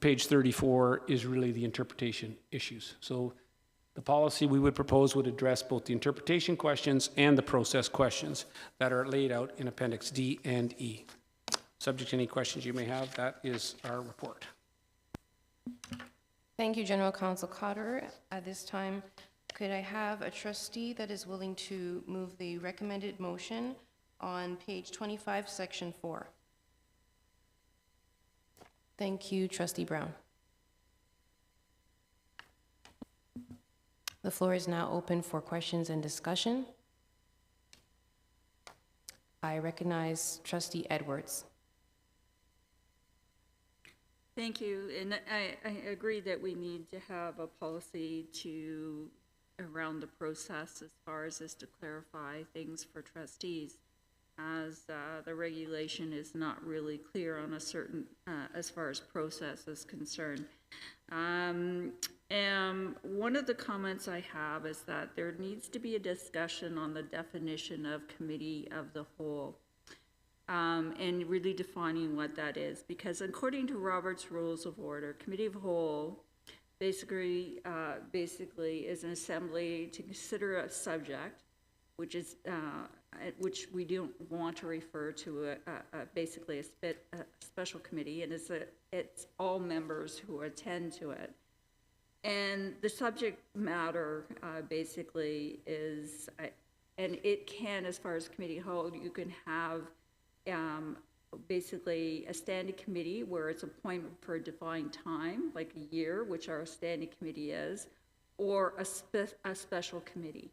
page 34 is really the interpretation issues. So the policy we would propose would address both the interpretation questions and the process questions that are laid out in Appendix D and E. Subject to any questions you may have, that is our report. Thank you, General Counsel Cotter. At this time, could I have a trustee that is willing to move the recommended motion on page 25, section 4? Thank you, Trustee Brown. The floor is now open for questions and discussion. I recognize Trustee Edwards. Thank you, and I agree that we need to have a policy around the process as far as to clarify things for trustees, as the regulation is not really clear on a certain, as far as process is concerned. And one of the comments I have is that there needs to be a discussion on the definition of committee of the whole, and really defining what that is, because according to Robert's Rules of Order, committee of whole basically is an assembly to consider a subject, which is which we don't want to refer to basically a special committee, and it's all members who attend to it. And the subject matter basically is, and it can, as far as committee whole, you can have basically a standing committee where it's appointment for a defined time, like a year, which our standing committee is, or a special committee.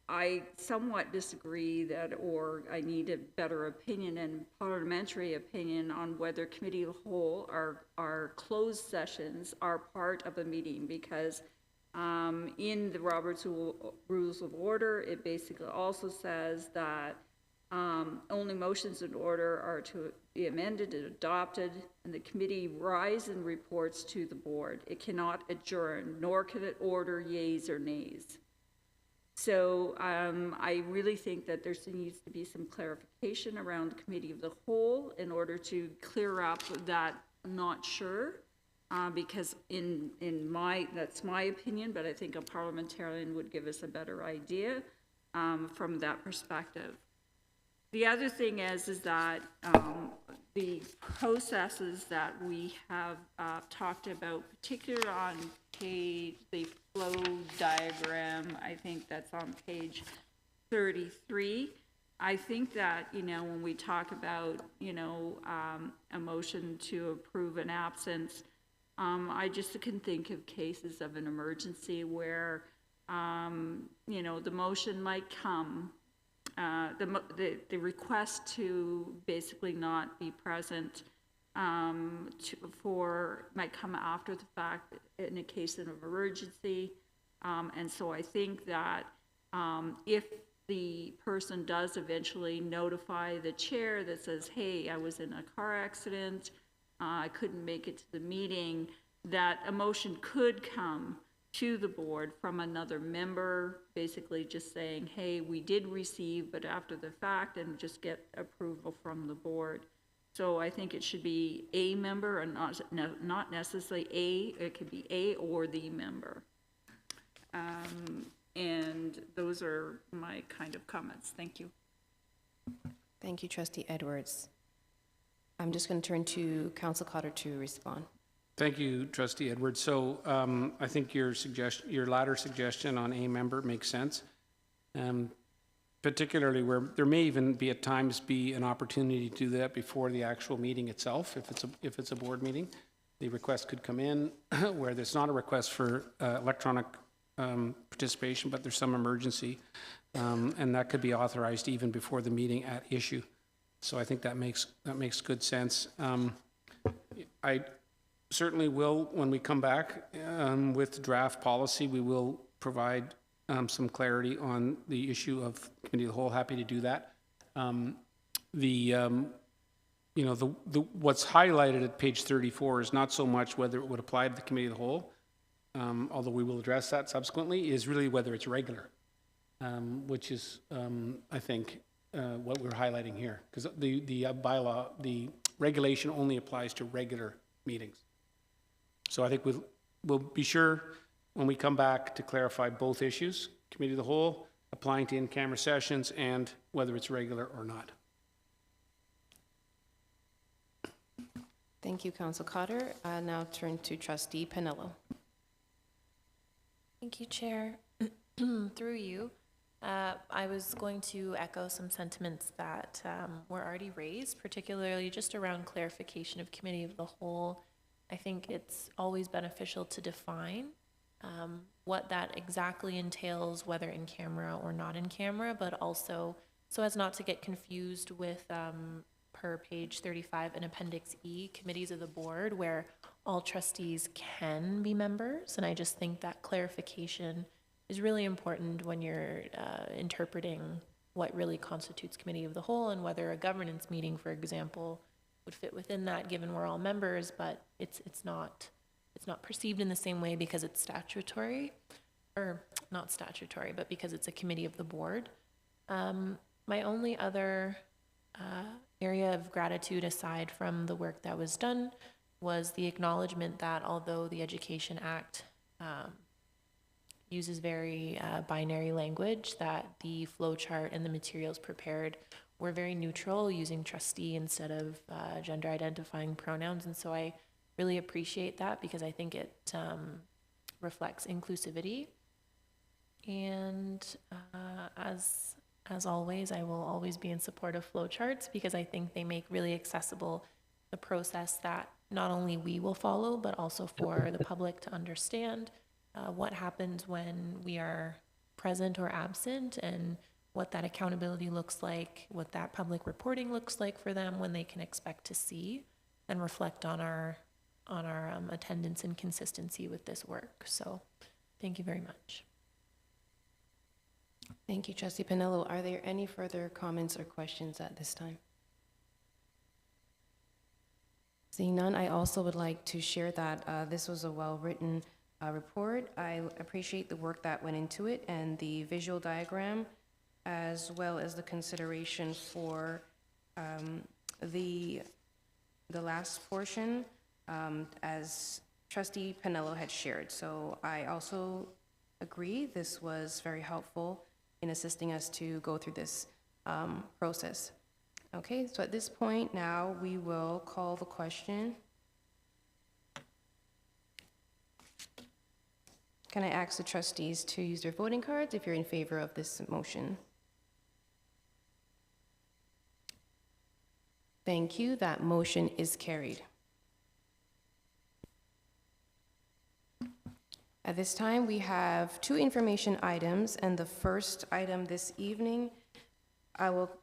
I somewhat disagree that, or I need a better opinion and parliamentary opinion on whether committee of the whole are closed sessions are part of a meeting, because in the Robert's Rules of Order, it basically also says that only motions in order are to be amended and adopted, and the committee rise and reports to the board. It cannot adjourn, nor can it order yeas or nays. So I really think that there needs to be some clarification around the committee of the whole in order to clear up that not sure. because that's my opinion, but I think a parliamentarian would give us a better idea from that perspective. The other thing is that the processes that we have talked about, particularly on the flow diagram, I think that's on page 33. I think that, when we talk about, a motion to approve an absence, I just can think of cases of an emergency where, the motion might come, the request to basically not be present might come after the fact in a case of emergency. And so I think that if the person does eventually notify the chair that says, hey, I was in a car accident, I couldn't make it to the meeting, that a motion could come to the board from another member, basically just saying, hey, we did receive, but after the fact, and just get approval from the board. So I think it should be a member and not necessarily it could be a or the member. And those are my kind of comments. Thank you. Thank you, Trustee Edwards. I'm just going to turn to Council Cotter to respond. Thank you, Trustee Edwards. So I think your latter suggestion on a member makes sense, particularly where there may even be at times be an opportunity to do that before the actual meeting itself. If it's a board meeting, the request could come in where there's not a request for electronic participation, but there's some emergency, and that could be authorized even before the meeting at issue. So I think that makes good sense. I certainly will, when we come back with draft policy, we will provide some clarity on the issue of committee of the whole. Happy to do that. What's highlighted at page 34 is not so much whether it would apply to the committee of the whole, although we will address that subsequently, is really whether it's regular, which is, I think, what we're highlighting here, because the bylaw, the regulation only applies to regular meetings. So I think we'll be sure when we come back to clarify both issues, committee of the whole, applying to in-camera sessions, and whether it's regular or not. Thank you, Council Cotter. I now turn to Trustee Penello. Thank you, Chair. Through you, I was going to echo some sentiments that were already raised, particularly just around clarification of committee of the whole. I think it's always beneficial to define what that exactly entails, whether in camera or not in camera, but also so as not to get confused with per page 35 in Appendix E, committees of the board, where all trustees can be members. And I just think that clarification is really important when you're interpreting what really constitutes committee of the whole and whether a governance meeting, for example, would fit within that, given we're all members, but it's not perceived in the same way because it's statutory, or not statutory, but because it's a committee of the board. My only other area of gratitude, aside from the work that was done, was the acknowledgement that although the Education Act uses very binary language, that the flow chart and the materials prepared were very neutral, using trustee instead of gender identifying pronouns. And so I really appreciate that because I think it reflects inclusivity. And as always, I will always be in support of flowcharts because I think they make really accessible the process that not only we will follow, but also for the public to understand what happens when we are present or absent, and what that accountability looks like, what that public reporting looks like for them, when they can expect to see and reflect on our attendance and consistency with this work. So thank you very much. Thank you, Trustee Penello. Are there any further comments or questions at this time? Seeing none, I also would like to share that this was a well-written report. I appreciate the work that went into it and the visual diagram, as well as the consideration for the last portion, as Trustee Panello had shared. So I also agree this was very helpful in assisting us to go through this process. Okay, so at this point now we will call the question. Can I ask the trustees to use their voting cards if you're in favor of this motion? Thank you. That motion is carried. At this time, we have 2 information items, and the first item this evening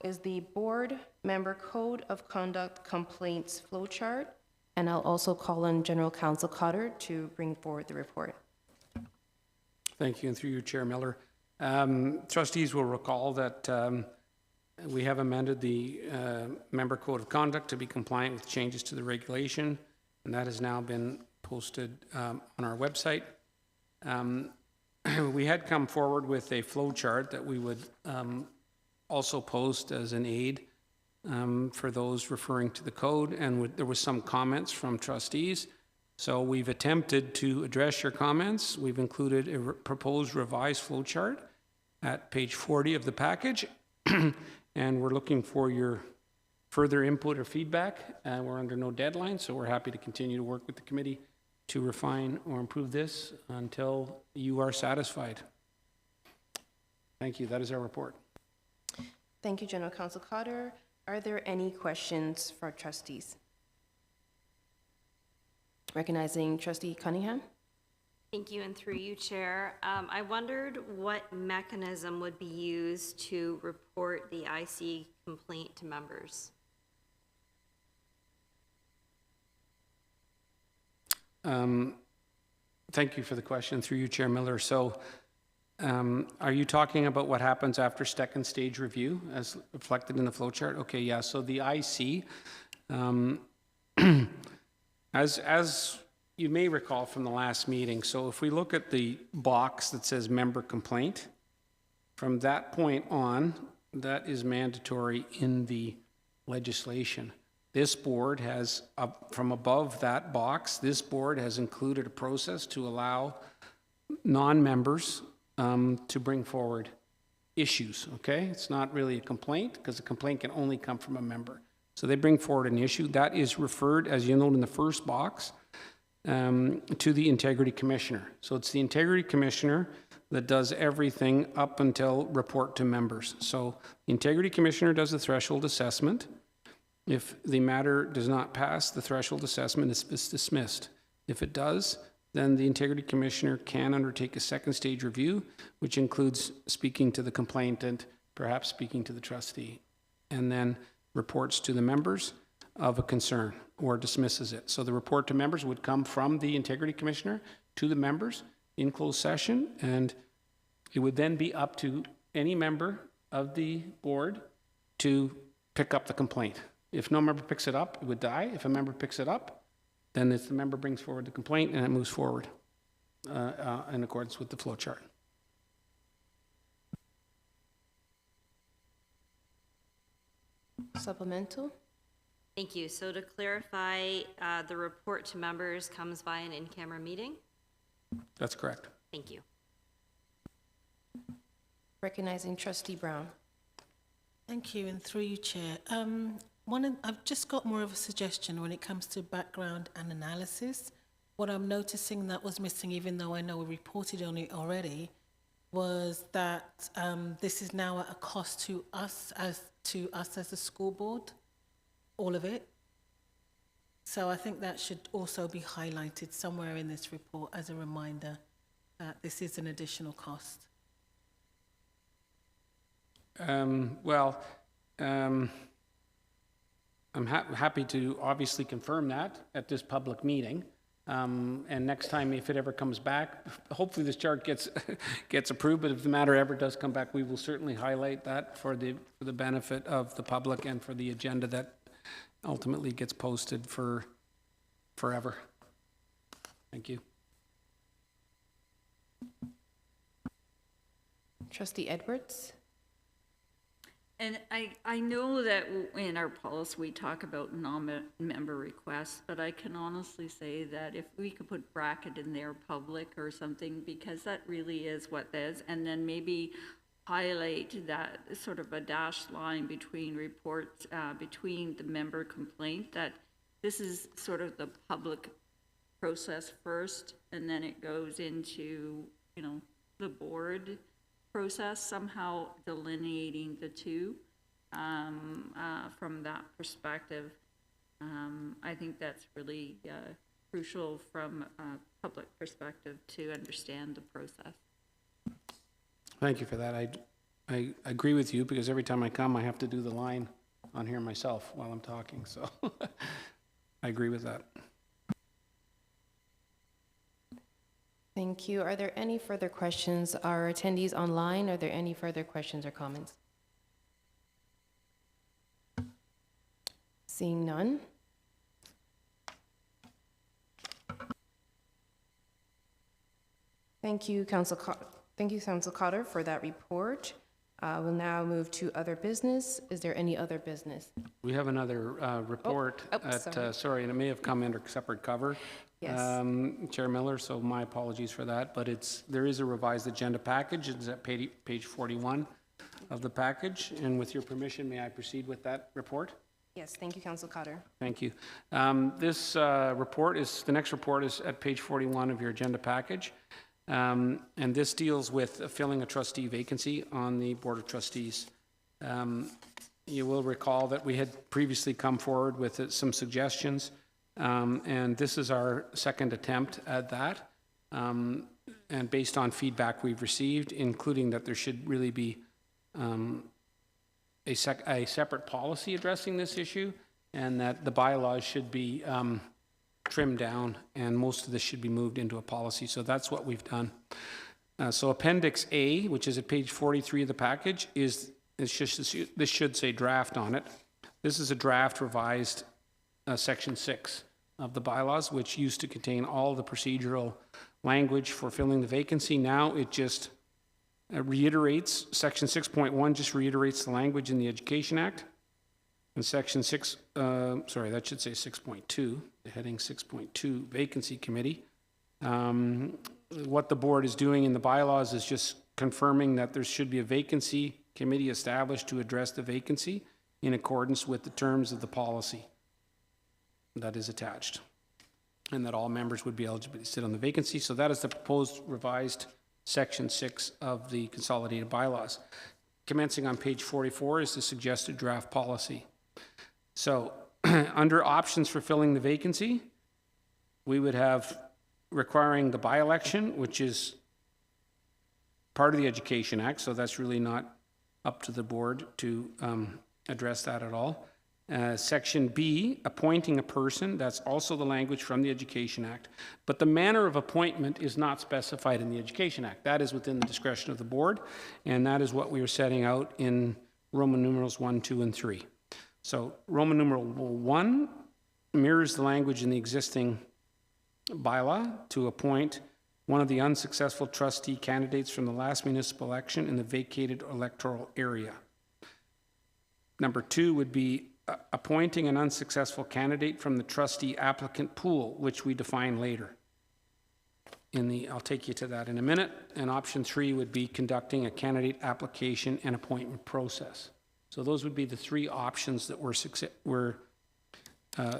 is the Board Member Code of Conduct Complaints Flowchart, and I'll also call on General Counsel Cotter to bring forward the report. Thank you, and through you, Chair Miller. Trustees will recall that we have amended the Member Code of Conduct to be compliant with changes to the regulation, and that has now been posted on our website. We had come forward with a flow chart that we would also post as an aid for those referring to the code, and there was some comments from trustees. So we've attempted to address your comments. We've included a proposed revised flow chart at page 40 of the package, and we're looking for your further input or feedback. We're under no deadline, so we're happy to continue to work with the committee to refine or improve this until you are satisfied. Thank you. That is our report. Thank you, General Counsel Cotter. Are there any questions for trustees? Recognizing Trustee Cunningham. Thank you, and through you, Chair. I wondered what mechanism would be used to report the IC complaint to members. Thank you for the question, through you, Chair Miller. So are you talking about what happens after second stage review as reflected in the flow chart? Okay, yeah, so the IC, as you may recall from the last meeting, so if we look at the box that says member complaint, from that point on, that is mandatory in the legislation. This board has, from above that box, this board has included a process to allow non-members to bring forward issues, okay? It's not really a complaint, because a complaint can only come from a member. So they bring forward an issue. That is referred, as you note in the first box, to the Integrity Commissioner. So it's the Integrity Commissioner that does everything up until report to members. So the Integrity Commissioner does the threshold assessment. If the matter does not pass the threshold assessment, it's dismissed. If it does, then the Integrity Commissioner can undertake a second stage review, which includes speaking to the complainant, perhaps speaking to the trustee, and then reports to the members of a concern or dismisses it. So the report to members would come from the Integrity Commissioner to the members in closed session, and it would then be up to any member of the board to pick up the complaint. If no member picks it up, it would die. If a member picks it up, then it's the member brings forward the complaint and it moves forward in accordance with the flow chart. Supplemental? Thank you. So to clarify, the report to members comes by an in-camera meeting? That's correct. Thank you. Recognizing Trustee Brown. Thank you, and through you, Chair. I've just got more of a suggestion when it comes to background and analysis. What I'm noticing that was missing, even though I know we reported on it already, was that this is now at a cost to us as a school board, all of it. So I think that should also be highlighted somewhere in this report as a reminder that this is an additional cost. I'm happy to obviously confirm that at this public meeting. And next time, if it ever comes back, hopefully this chart gets approved, but if the matter ever does come back, we will certainly highlight that for the benefit of the public and for the agenda that ultimately gets posted for forever. Thank you. Trustee Edwards. And I know that in our policy, we talk about non-member requests, but I can honestly say that if we could put bracket in there, public or something, because that really is what that is, and then maybe highlight that sort of a dashed line between reports, between the member complaint, that this is sort of the public process first, and then it goes into, you know, the board process, somehow delineating the two from that perspective. I think that's really crucial from a public perspective to understand the process. Thank you for that. I agree with you, because every time I come, I have to do the line on here myself while I'm talking, so I agree with that. Thank you. Are there any further questions? Our attendees online, are there any further questions or comments? Seeing none. Thank you, Council Cotter, for that report. We'll now move to other business. Is there any other business? We have another report sorry, and it may have come under separate cover. Yes. Chair Miller, so my apologies for that, but there is a revised agenda package. It's at page 41 of the package, and with your permission, may I proceed with that report? Yes, thank you, Council Cotter. Thank you. This report is, the next report is at page 41 of your agenda package, and this deals with filling a trustee vacancy on the Board of Trustees. You will recall that we had previously come forward with some suggestions, and this is our second attempt at that. And based on feedback we've received, including that there should really be a separate policy addressing this issue, and that the bylaws should be trimmed down, and most of this should be moved into a policy. So that's what we've done. So Appendix A, which is at page 43 of the package, this should say draft on it. This is a draft revised Section 6 of the bylaws, which used to contain all the procedural language for filling the vacancy. Now it just reiterates, Section 6.1 just reiterates the language in the Education Act. And Section 6, sorry, that should say 6.2, the heading 6.2, Vacancy Committee. What the board is doing in the bylaws is just confirming that there should be a vacancy committee established to address the vacancy in accordance with the terms of the policy that is attached, and that all members would be eligible to sit on the vacancy. So that is the proposed revised Section 6 of the consolidated bylaws. Commencing on page 44 is the suggested draft policy. So under options for filling the vacancy, we would have requiring the by-election, which is part of the Education Act, so that's really not up to the board to address that at all. Section B, appointing a person, that's also the language from the Education Act, but the manner of appointment is not specified in the Education Act. That is within the discretion of the board, and that is what we are setting out in Roman numerals 1, 2, and 3. So Roman numeral 1 mirrors the language in the existing bylaw to appoint one of the unsuccessful trustee candidates from the last municipal election in the vacated electoral area. Number 2 would be appointing an unsuccessful candidate from the trustee applicant pool, which we define later. I'll take you to that in a minute. And option 3 would be conducting a candidate application and appointment process. So those would be the 3 options that we're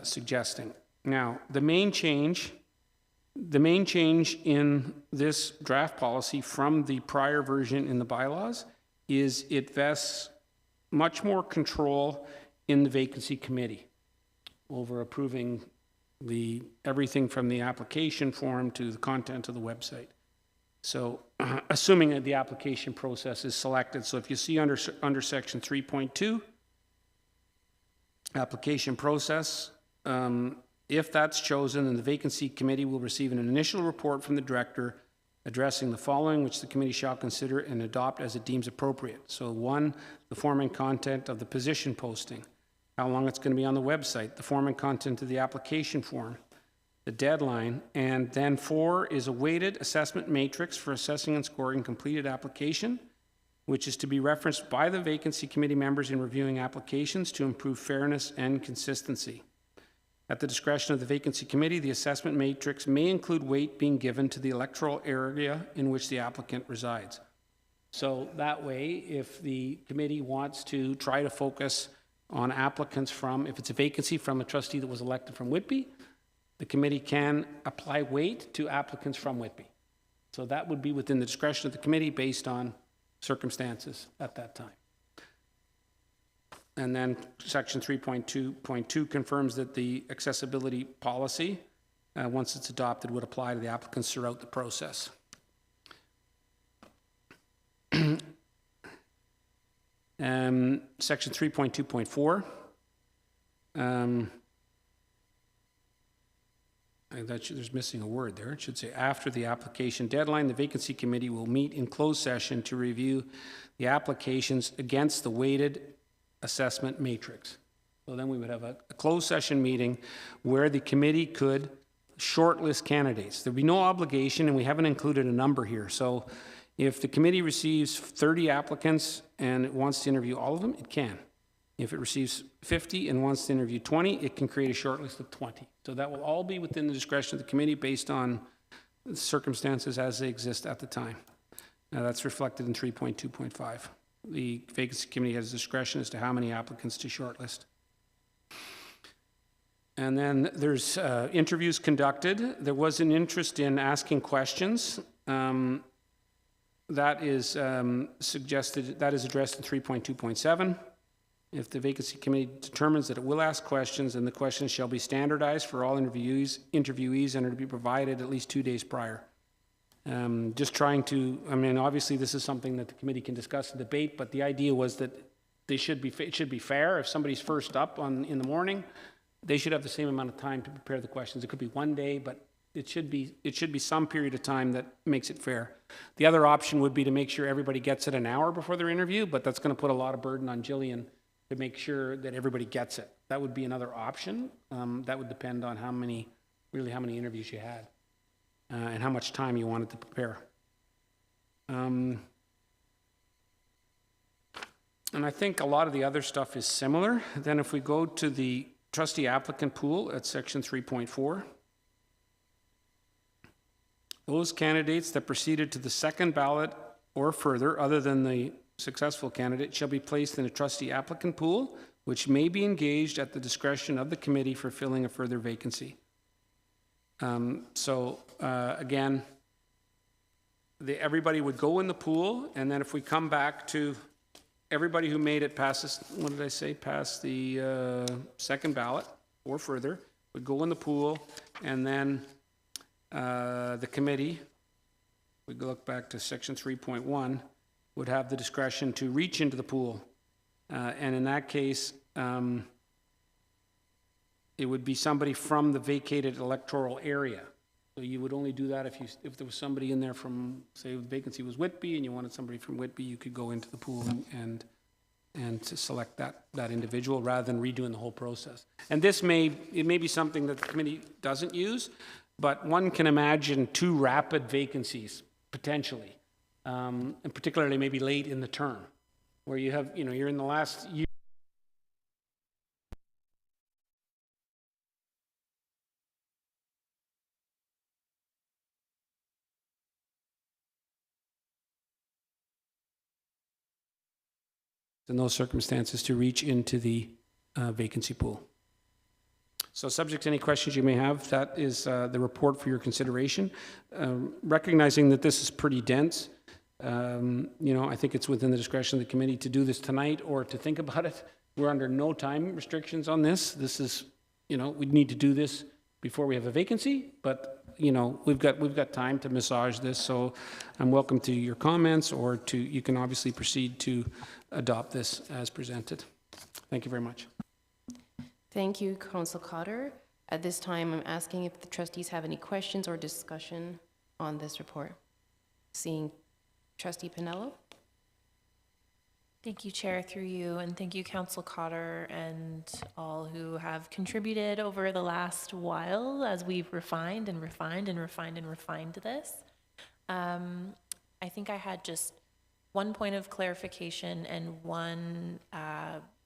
suggesting. Now, the main change in this draft policy from the prior version in the bylaws is it vests much more control in the vacancy committee over approving everything from the application form to the content of the website. So assuming that the application process is selected. So if you see under section 3.2, application process, if that's chosen, then the vacancy committee will receive an initial report from the director addressing the following, which the committee shall consider and adopt as it deems appropriate. So 1, the form and content of the position posting, how long it's going to be on the website, the form and content of the application form, the deadline, and then 4 is a weighted assessment matrix for assessing and scoring completed application, which is to be referenced by the vacancy committee members in reviewing applications to improve fairness and consistency. At the discretion of the vacancy committee, the assessment matrix may include weight being given to the electoral area in which the applicant resides. So that way, if the committee wants to try to focus on applicants from, if it's a vacancy from a trustee that was elected from Whitby, the committee can apply weight to applicants from Whitby. So that would be within the discretion of the committee based on circumstances at that time. And then section 3.2.2 confirms that the accessibility policy, once it's adopted, would apply to the applicants throughout the process. Section 3.2.4. There's missing a word there. It should say, after the application deadline, the vacancy committee will meet in closed session to review the applications against the weighted assessment matrix. So then we would have a closed session meeting where the committee could shortlist candidates. There'd be no obligation, and we haven't included a number here. So if the committee receives 30 applicants and it wants to interview all of them, it can. If it receives 50 and wants to interview 20, it can create a short list of 20. So that will all be within the discretion of the committee based on the circumstances as they exist at the time. Now that's reflected in 3.2.5. The vacancy committee has discretion as to how many applicants to shortlist. And then there's interviews conducted. There was an interest in asking questions. That is suggested, that is addressed in 3.2.7. If the vacancy committee determines that it will ask questions, then the questions shall be standardized for all interviewees and are to be provided at least 2 days prior. Just trying to, I mean, obviously this is something that the committee can discuss and debate, but the idea was that they should be, it should be fair. If somebody's first up in the morning, they should have the same amount of time to prepare the questions. It could be 1 day, but it should be some period of time that makes it fair. The other option would be to make sure everybody gets it an hour before their interview, but that's going to put a lot of burden on Jillian to make sure that everybody gets it. That would be another option. That would depend on how many interviews you had and how much time you wanted to prepare. And I think a lot of the other stuff is similar. Then if we go to the trustee applicant pool at section 3.4, those candidates that proceeded to the second ballot or further, other than the successful candidate, shall be placed in a trustee applicant pool, which may be engaged at the discretion of the committee for filling a further vacancy. Again, everybody would go in the pool, and then if we come back to everybody who made it past this, what did I say, past the second ballot or further, would go in the pool, and then the committee, we look back to section 3.1, would have the discretion to reach into the pool. And in that case, it would be somebody from the vacated electoral area. So you would only do that if there was somebody in there from, say, the vacancy was Whitby, and you wanted somebody from Whitby, you could go into the pool and to select that individual rather than redoing the whole process. And it may be something that the committee doesn't use, but one can imagine 2 rapid vacancies potentially, and particularly maybe late in the term, where you have, you're in the last year. In those circumstances, to reach into the vacancy pool. So subject to any questions you may have, that is the report for your consideration. Recognizing that this is pretty dense, I think it's within the discretion of the committee to do this tonight or to think about it. We're under no time restrictions on this. This is, we need to do this before we have a vacancy, but we've got time to massage this, so I'm welcome to your comments, or you can obviously proceed to adopt this as presented. Thank you very much. Thank you, Council Cotter. At this time, I'm asking if the trustees have any questions or discussion on this report. Seeing Trustee Pinello. Thank you, Chair, through you, and thank you, Council Cotter, and all who have contributed over the last while as we've refined this. I think I had just one point of clarification and one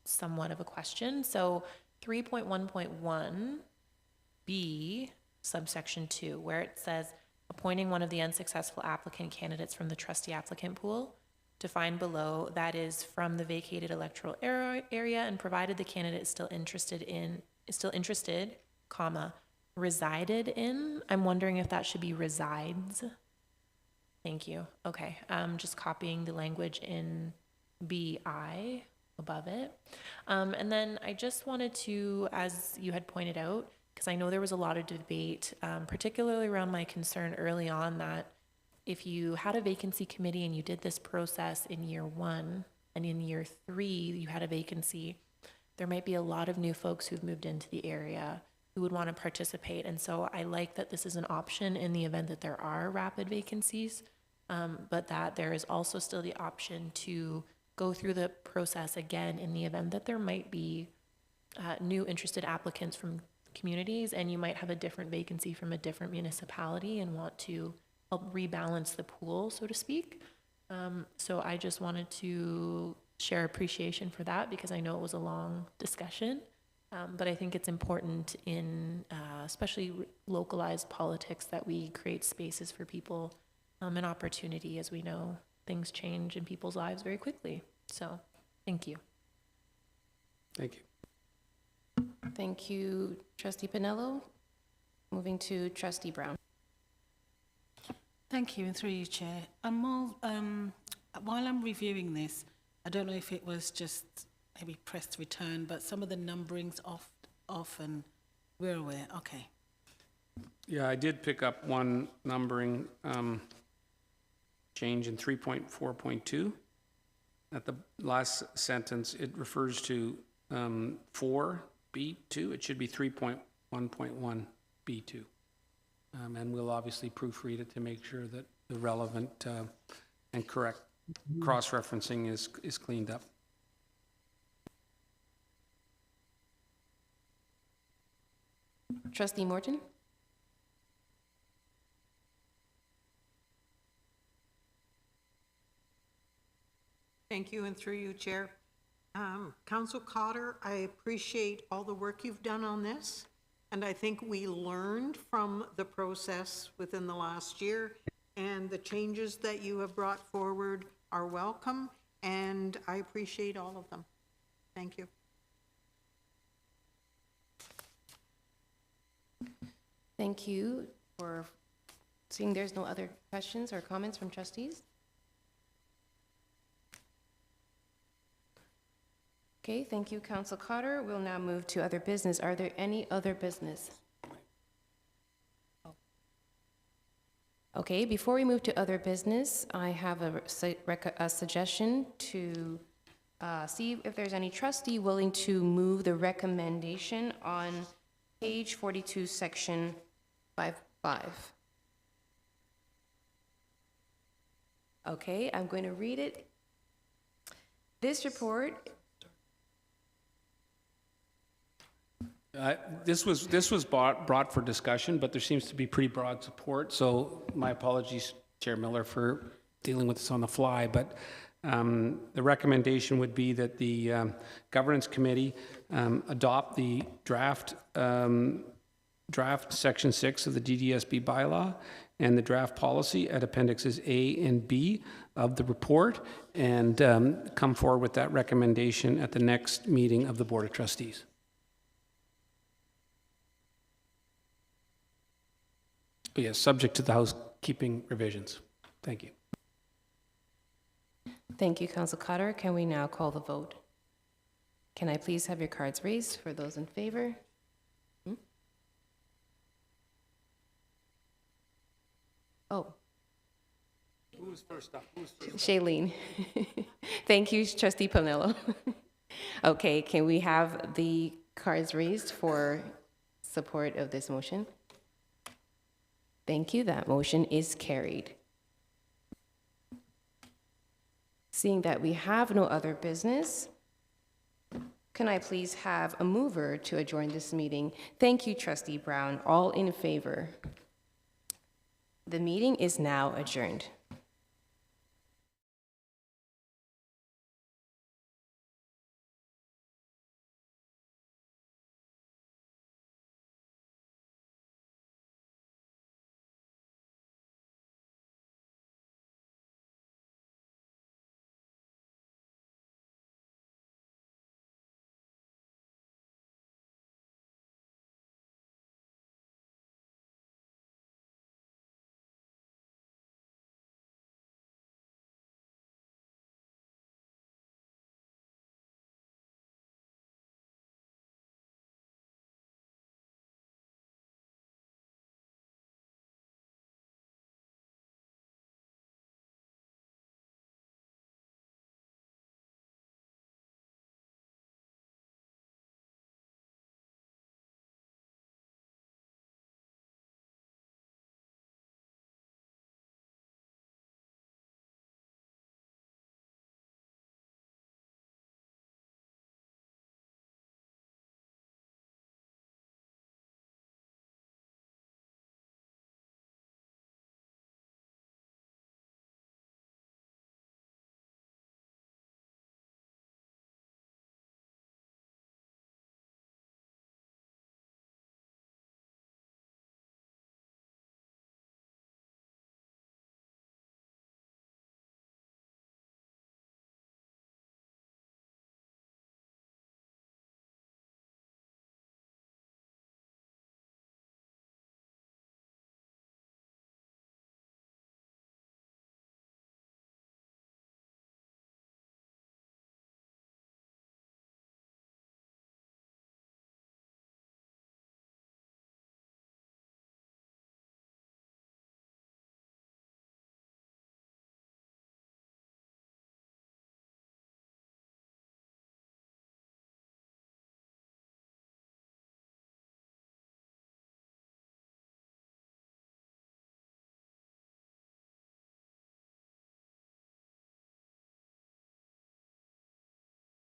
somewhat of a question. So 3.1.1B, subsection 2, where it says appointing one of the unsuccessful applicant candidates from the trustee applicant pool, defined below, that is from the vacated electoral area, and provided the candidate is still interested, comma, resided in. I'm wondering if that should be resides. Thank you. Okay, just copying the language in BI above it. And then I just wanted to, as you had pointed out, because I know there was a lot of debate, particularly around my concern early on that if you had a vacancy committee and you did this process in year 1 and in year 3 you had a vacancy, there might be a lot of new folks who've moved into the area who would want to participate. And so I like that this is an option in the event that there are rapid vacancies, but that there is also still the option to go through the process again in the event that there might be new interested applicants from communities, and you might have a different vacancy from a different municipality and want to help rebalance the pool, so to speak. So I just wanted to share appreciation for that, because I know it was a long discussion, but I think it's important in especially localized politics that we create spaces for people and opportunity, as we know things change in people's lives very quickly. So thank you. Thank you. Thank you, Trustee Pinello. Moving to Trustee Brown. Thank you, and through you, Chair. While I'm reviewing this, I don't know if it was just maybe pressed return, but some of the numbering's off, and we're aware. Okay. Yeah, I did pick up one numbering change in 3.4.2. At the last sentence, it refers to 4B2. It should be 3.1.1B2. And we'll obviously proofread it to make sure that the relevant and correct cross-referencing is cleaned up. Trustee Morton? Thank you, and through you, Chair. Council Cotter, I appreciate all the work you've done on this, and I think we learned from the process within the last year, and the changes that you have brought forward are welcome, and I appreciate all of them. Thank you. Thank you for seeing there's no other questions or comments from trustees. Okay, thank you, Council Cotter. We'll now move to other business. Are there any other business? Okay, before we move to other business, I have a suggestion to see if there's any trustee willing to move the recommendation on page 42, section 5.5. Okay, I'm going to read it. This report. This was brought for discussion, but there seems to be pretty broad support. So my apologies, Chair Miller, for dealing with this on the fly. But the recommendation would be that the Governance Committee adopt the draft Section 6 of the DDSB bylaw and the draft policy at Appendixes A and B of the report, and come forward with that recommendation at the next meeting of the Board of Trustees. Yes, subject to the housekeeping revisions. Thank you. Thank you, Council Cotter. Can we now call the vote? Can I please have your cards raised for those in favor? Oh. Who was first up? Shailene. Thank you, Trustee Pinello. Okay, can we have the cards raised for support of this motion? Thank you. That motion is carried. Seeing that we have no other business, can I please have a mover to adjourn this meeting? Thank you, Trustee Brown. All in favor? The meeting is now adjourned.